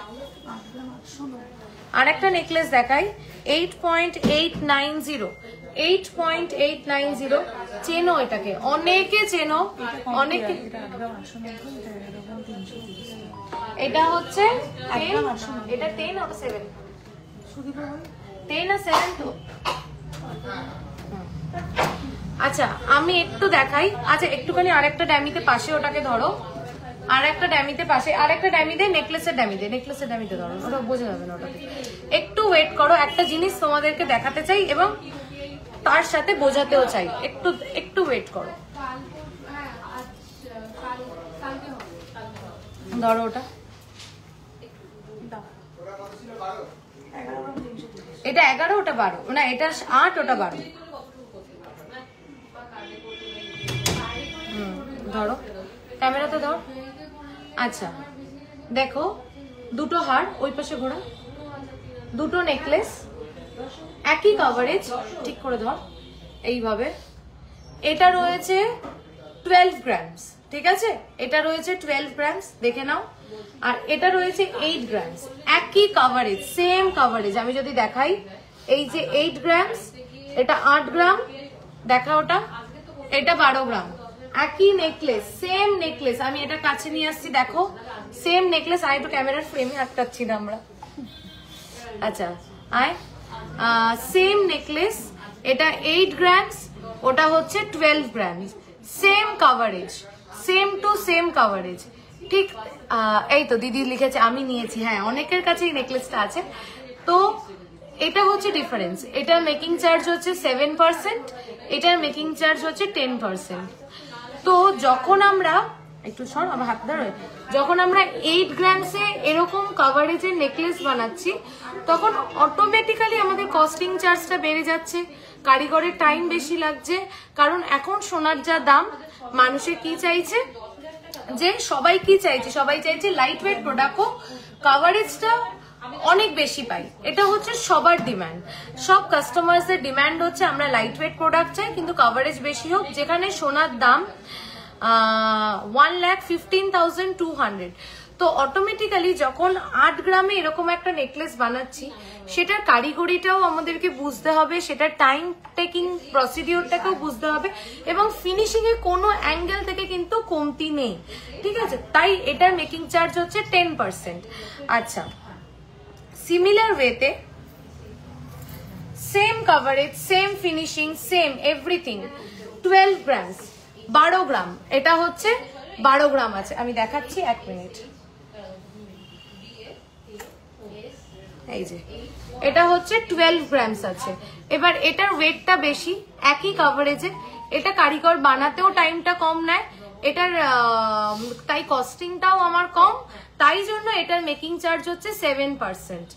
আর একটা নেকলেস দেখাই, 8.890, 8.890। চেনো এটাকে, অনেকে চেনো, অনেকে। এটা হচ্ছে 10, এটা 10 আর 7, 10 আর 7 তো। আচ্ছা আমি একটু দেখাই। আচ্ছা একটুখানি আরেকটা ড্যামিতে পাশে, ওটাকে ধরো। আর একটা ড্যামিতে পাশে, আর একটা ড্যামিতে, নেকলেসের ড্যামিতে ধরো, ওটা বোঝা যাবে না। ওটাকে একটু ওয়েট করো, একটা জিনিস তোমাদেরকে দেখাতে চাই এবং তার সাথে বোঝাতেও চাই। একটু ওয়েট করো। ধরো ওটা, এটা 11, ওটা 12, না এটা 8, ওটা 12। ধরো ক্যামেরাতে ধর। আচ্ছা দেখো দুটো হার, ওই পাশে ঘোরা, দুটো নেকলেস, একই কভারেজ, ঠিক করে ধর এইভাবে। এটা রয়েছে 12 গ্রামস, ঠিক আছে? এটা রয়েছে 12 গ্রামস, দেখে নাও। আর এটা রয়েছে 8 গ্রামস, একই কভারেজ, সেম কভারেজ। আমি যদি দেখাই, এই যে 8 গ্রামস, এটা 8 গ্রাম, দেখা ওটা, এটা 12 গ্রাম, একই নেকলেস, সেম নেকলেস। আমি এটা কাছে নিয়ে আসছি, দেখো সেম নেকলেস। আর একটু ক্যামেরার ফ্রেমে আটকাচ্ছি না আমরা। আচ্ছা আয়, সেম নেকলেস, এটা 8 গ্রামস, ওটা হচ্ছে 12 grams, same coverage, same to same coverage, ঠিক? এই তো দিদি লিখেছে আমি নিয়েছি। হ্যাঁ অনেকের কাছে এই নেকলেসটা আছে। তো এটা হচ্ছে ডিফারেন্স। এটার মেকিং চার্জ হচ্ছে 7%, এটার মেকিং চার্জ হচ্ছে 10%। তো যখন আমরা একটু সর, আমার হাত ধরে, যখন আমরা 8 গ্রামসে এরকম কভারেজের নেকলেস বানাচ্ছি, তখন অটোমেটিক্যালি আমাদের কস্টিং চার্জটা বেড়ে যাচ্ছে, কারিগরের টাইম বেশি লাগছে। কারণ এখন সোনার যা দাম, মানুষে কি চাইছে, যে সবাই কি চাইছে, সবাই চাইছে লাইট ওয়েট প্রোডাক্ট হোক, কভারেজটা অনেক বেশি পাই। এটা হচ্ছে সবার ডিমান্ড, সব কাস্টমার্সের ডিমান্ড হচ্ছে আমরা লাইট ওয়েট প্রোডাক্ট চাই কিন্তু কভারেজ বেশি হোক। যেখানে সোনার দাম 1,15,200, তো অটোমেটিক্যালি যখন 8 গ্রামে এরকম একটা নেকলেস বানাচ্ছি, সেটার কারিগরিটাও আমাদেরকে বুঝতে হবে, সেটার টাইম টেকিং প্রসিডিওরটাকেও বুঝতে হবে, এবং ফিনিশিং এ কোনো অ্যাঙ্গেল থেকে কিন্তু কমতি নেই, ঠিক আছে? তাই এটার মেকিং চার্জ হচ্ছে 10%। আচ্ছা, সিমিলার ওয়েতে same coverage, same finishing, same everything, 12 grams, 12 গ্রাম, এটা হচ্ছে 12 গ্রাম আছে, আমি দেখাচ্ছি 1 মিনিট। এই যে এটা হচ্ছে 12 গ্রামস আছে। এবার এটার ওয়েটটা বেশি, একই কভারেজে, এটা কারিগর বানাতেও টাইমটা কম নেয়, এটার তাই কস্টিংটাও আমার কম, তাই জন্য এটার মেকিং চার্জ হচ্ছে 7%।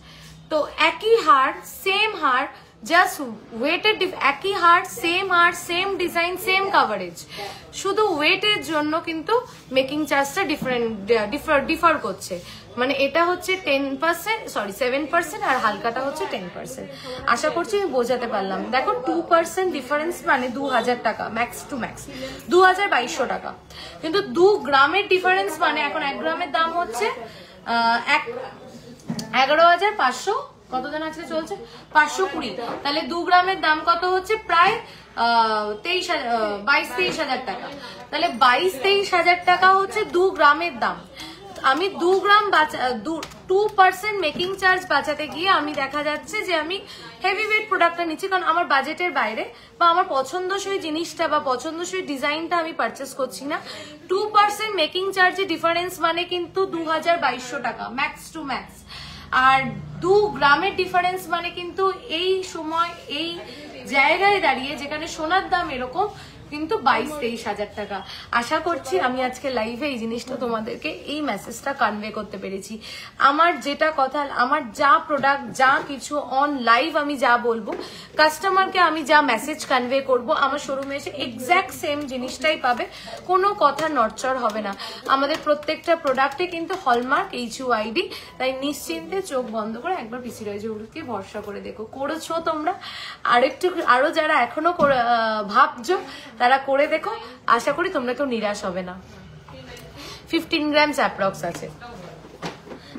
তো একই হার, সেম হার, জাস্ট ওয়েটের একই হার, সেম ডিজাইন, সেম কভারেজ, শুধু ওয়েটের জন্য কিন্তু মেকিং চার্জটা ডিফার করছে। মানে এটা হচ্ছে 10%, সরি 7%, আর হালকাটা হচ্ছে 10%। আশা করছি আমি বোঝাতে পারলাম। দেখো 2% ডিফারেন্স মানে 2000 টাকা, ম্যাক্স টু ম্যাক্স 2200 টাকা। কিন্তু 2 গ্রামের ডিফারেন্স মানে এখন 1 গ্রামের দাম হচ্ছে 11,500, কত দিন আজকে চলছে 520, তাহলে 2 গ্রামের দাম কত হচ্ছে? প্রায় 22-23 হাজার টাকা। তাহলে 22-23 হাজার টাকা হচ্ছে 2 গ্রামের দাম। আমি 2 গ্রাম 2% মেকিং চার্জ বাঁচাতে গিয়ে আমি দেখা যাচ্ছে যে আমি হেভি ওয়েট প্রোডাক্টটা নিচ্ছি, কারণ আমার বাজেটের বাইরে বা আমার পছন্দসই জিনিসটা বা পছন্দসই ডিজাইনটা আমি পারচেস করছি না। 2% মেকিং চার্জে ডিফারেন্স মানে কিন্তু 2200 টাকা ম্যাক্স টু ম্যাক্স। আর 2 গ্রামের ডিফারেন্স মানে কিন্তু এই সময় এই জায়গায় দাঁড়িয়ে যেখানে সোনার দাম এরকম, কিন্তু 22-23 হাজার টাকা। আশা করছি আমি আজকে লাইভে এই জিনিসটা তোমাদেরকে, এই মেসেজটা কনভে করতে পেরেছি। আমার যেটা কথা, আমার যা প্রোডাক্ট, যা কিছু অন লাইভ আমি যা বলবো, কাস্টমারকে আমি যা মেসেজ কনভে করব, আমার শোরুমে এসে এক্স্যাক্ট সেম জিনিসটাই পাবে, কোনো কথা নড়চড় হবে না। আমাদের প্রত্যেকটা প্রোডাক্টে কিন্তু হলমার্ক HUID, তাই নিশ্চিন্তে চোখ বন্ধ করে একবার পিসি রয়েছে ভরসা করে দেখো। করেছো তোমরা, আরো যারা এখনো ভাবছো তারা করে দেখো, আশা করি তোমরা কেউ নিরাশ হবে না। 15 গ্রামস অ্যাপ্রক্স আছে।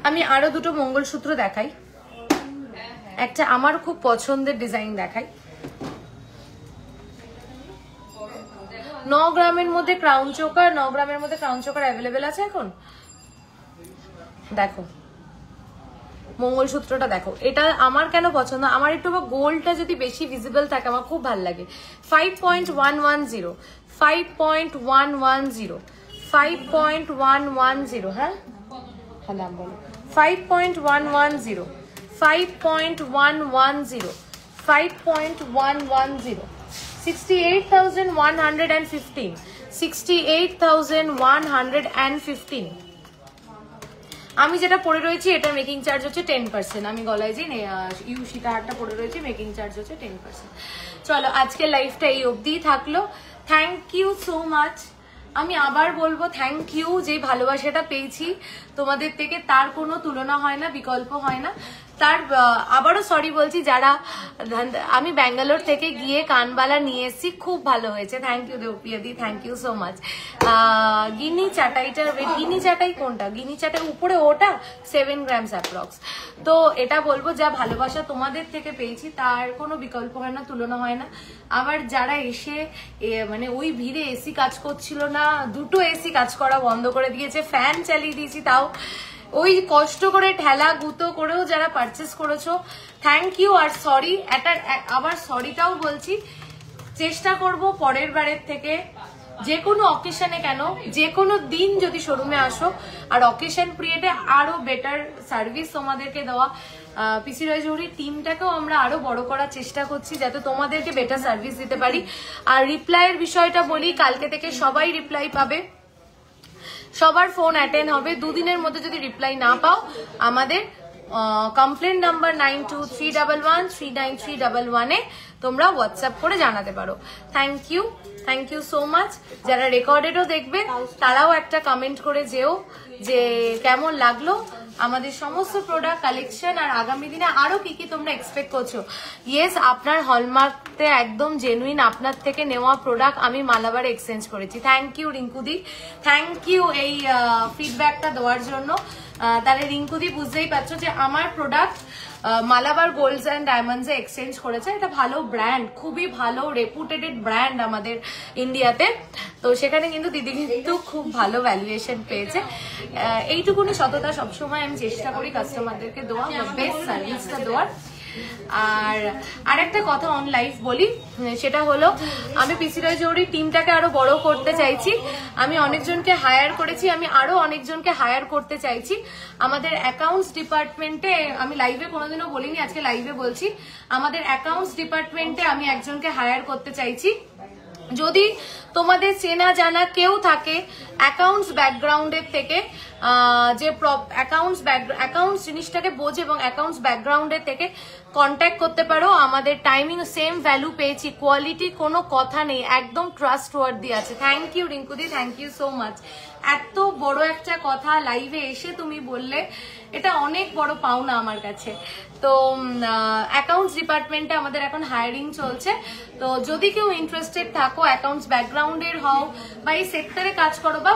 আমি আরো দুটো মঙ্গলসূত্র দেখাই, একটা আমার খুব পছন্দের ডিজাইন দেখাই। 9 গ্রামের মধ্যে ক্রাউন চোকার, 9 গ্রামের মধ্যে ক্রাউন চোকার অ্যাভেলেবেল আছে এখন। দেখো মঙ্গলসূত্রটা দেখো, এটা আমার কেন পছন্দ, আমার একটু গোল্ডটা যদি বেশি ভিজিবল থাকে আমার খুব ভালো লাগে। 5.110, 5.110, 5.110, হ্যাঁ হ্যাঁ দাম বলো, 5.110, 5.110, 5.110, 68,115, 68,115। আমি যেটা পরে রয়েছি এটা মেকিং চার্জ হচ্ছে 10%। আমি গলায় যে ইউ সীতাহারটা পরে রয়েছি, মেকিং চার্জ হচ্ছে 10%। চলো আজকের লাইফটা এই অবধিই থাকলো। Thank you so much. আমি আবার বলবো থ্যাংক ইউ, যে ভালোবাসাটা পেয়েছি তোমাদের থেকে তার কোনো তুলনা হয় না, বিকল্প হয় না। তার আবারও সরি বলছি, যারা আমি ব্যাঙ্গালোর থেকে গিয়ে কানবালা নিয়ে এসেছি, খুব ভালো হয়েছে। থ্যাংক ইউ দেবপ্রিয়াদি, থ্যাংক ইউ সো মাচ। গিনি চাটাইটার, গিনি চাটাই কোনটা, গিনি চাটাই উপরে ওটা 7 গ্রামস অ্যাপ্রক্স। তো এটা বলবো যা ভালোবাসা তোমাদের থেকে পেয়েছি তার কোনো বিকল্প হয় না, তুলনা হয় না। আবার যারা এসে মানে ওই ভিড়ে এসি কাজ করছিল না, দুটো এসি কাজ করা বন্ধ করে দিয়েছে, ফ্যান চালিয়ে দিয়েছি, তাও ওই কষ্ট করে ঠেলা গুতো করেও যারা পারচেস করেছো, থ্যাংক ইউ। আর সরি, আবার সরিটাও বলছি, চেষ্টা করব পরের বারের থেকে যে কোনো অকেশনে, কেন যে কোনো দিন যদি শোরুমে আসো আর অকেশন পিরিয়ডে আরো বেটার সার্ভিস তোমাদেরকে দেওয়া। পিসি রয় জহুরির টিমটাকেও আমরা আরো বড় করার চেষ্টা করছি যাতে তোমাদেরকে বেটার সার্ভিস দিতে পারি। আর রিপ্লাইয়ের বিষয়টা বলি, কালকে থেকে সবাই রিপ্লাই পাবে, সবার ফোন অ্যাটেন্ড হবে। দুদিনের মধ্যে যদি রিপ্লাই না পাও, আমাদের কমপ্লেন নাম্বার 9231139311 তোমরা হোয়াটসঅ্যাপ করে জানাতে পারো। Thank you so much. যারা রেকর্ডেডও দেখবে তারাও একটা কমেন্ট করে যেও যে কেমন লাগলো আমাদের সমস্ত প্রোডাক্ট কালেকশন, আর আগামী দিনে আরো কি কি তোমরা এক্সপেক্ট করছো। ইয়েস, আপনার হলমার্কতে একদম জেনুইন আপনার থেকে নেওয়া প্রোডাক্ট আমি মালাবারে এক্সচেঞ্জ করেছি। থ্যাংক ইউ রিঙ্কুদি, থ্যাংক ইউ এই ফিডব্যাকটা দেওয়ার জন্য। তাহলে রিঙ্কুদি বুঝতেই পারছো যে আমার product Malabar গোল্ডস and diamonds A exchange করেছে। এটা ভালো ব্র্যান্ড, খুবই ভালো রেপুটেড ব্র্যান্ড আমাদের ইন্ডিয়াতে। তো সেখানে কিন্তু দিদি কিন্তু খুব ভালো ভ্যালুয়েশন পেয়েছে। এইটুকুনি সততা সবসময় আমি চেষ্টা করি কাস্টমারদেরকে দেওয়া, বেস্ট সার্ভিসটা দেওয়ার। আর আরেকটা কথা অন লাইফ বলি, সেটা হলো আমি পিসি রয় জুয়েলারি টিমটাকে আরো বড় করতে চাইছি। আমি অনেকজনকে হায়ার করেছি, আমি আরো অনেকজনকে হায়ার করতে চাইছি। আমাদের অ্যাকাউন্টস ডিপার্টমেন্টে, আমি লাইভে কোনোদিনও বলিনি, আজকে লাইভে বলছি, আমাদের অ্যাকাউন্টস ডিপার্টমেন্টে আমি একজনকে হায়ার করতে চাইছি। যদি তোমাদের চেনা জানা কেউ থাকে অ্যাকাউন্টস ব্যাকগ্রাউন্ডের থেকে, যে অ্যাকাউন্টস জিনিসটাকে বোঝে এবং অ্যাকাউন্টস ব্যাকগ্রাউন্ডের থেকে কন্ট্যাক্ট করতে পারো। আমাদের টাইমিং সেম ভ্যালু পেয়েছি, কোয়ালিটি কোনো কথা নেই, একদম ট্রাস্ট ওয়ার্দি আছে। থ্যাংক ইউ রিঙ্কুদি, থ্যাংক ইউ সো মাচ। এত বড় একটা কথা লাইভে এসে তুমি বললে, এটা অনেক বড় পাওনা আমার কাছে। তো অ্যাকাউন্টস ডিপার্টমেন্টে আমাদের এখন হায়ারিং চলছে। তো যদি কেউ ইন্টারেস্টেড থাকো, অ্যাকাউন্টস ব্যাকগ্রাউন্ডের হও বা এই সেক্টরে কাজ করো বা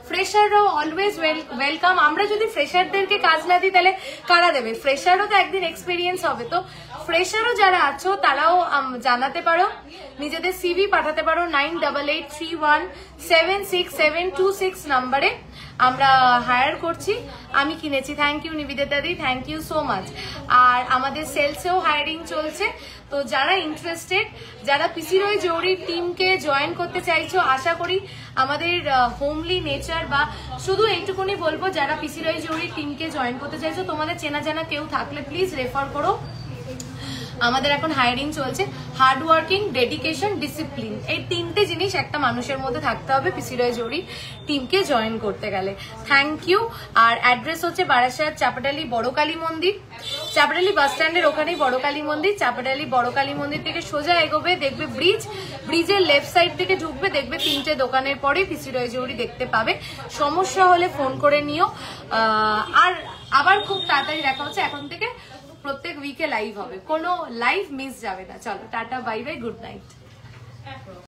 ফ্রেশারও অলওয়েজ ওয়েলকাম। আমরা যদি ফ্রেশারদেরকে কাজ না দিই তাহলে কারা দেবে? ফ্রেশারও তো একদিন এক্সপিরিয়েন্স হবে। তো ফ্রেশারও যারা আছো তারাও জানাতে পারো, নিজেদের সিভি পাঠাতে পারো 9883176726 নাম্বারে। আমরা হায়ার করছি, আমি কিনেছি। থ্যাংক ইউ নিবেদিতা দি, থ্যাংক ইউ সো মাচ। আর আমাদের সেলসেও হায়ারিং চলছে। তো যারা ইন্টারেস্টেড, যারা পিসি রয় জুয়েলারি টিমকে জয়েন করতে চাইছো, আশা করি আমাদের হোমলি নেচার, বা শুধু এইটুকুনি বলবো, যারা পিসি রয় জুয়েলারি টিমকে জয়েন করতে চাইছো, তোমাদের চেনা জানা কেউ থাকলে প্লিজ রেফার করো। আমাদের এখন হায়ারিং চলছে। হার্ড ওয়ার্কিং, ডেডিকেশন, ডিসিপ্লিন, এই তিনটে জিনিস একটা মানুষের মধ্যে থাকতে হবে পিসি রয় জুয়েলারি টিমকে জয়েন করতে গেলে। Thank you. আর অ্যাড্রেস হচ্ছে বারাসাত চাপাডালি বড় কালী মন্দির, চাপাডালি বাস স্ট্যান্ডের ওখানেই বড় কালী মন্দির। চাপাডালি বড় কালী মন্দির থেকে সোজা এগোবে, দেখবে ব্রিজের লেফট সাইড থেকে ঢুকবে, দেখবে তিনটে দোকানের পরে পিসি রয় জুয়েলারি দেখতে পাবে। সমস্যা হলে ফোন করে নিও। আর আবার খুব তাড়াতাড়ি দেখা হচ্ছে। এখন থেকে প্রত্যেক উইকে লাইভ হবে, কোনো লাইভ মিস যাবে না। চলো tata, bye bye, good night.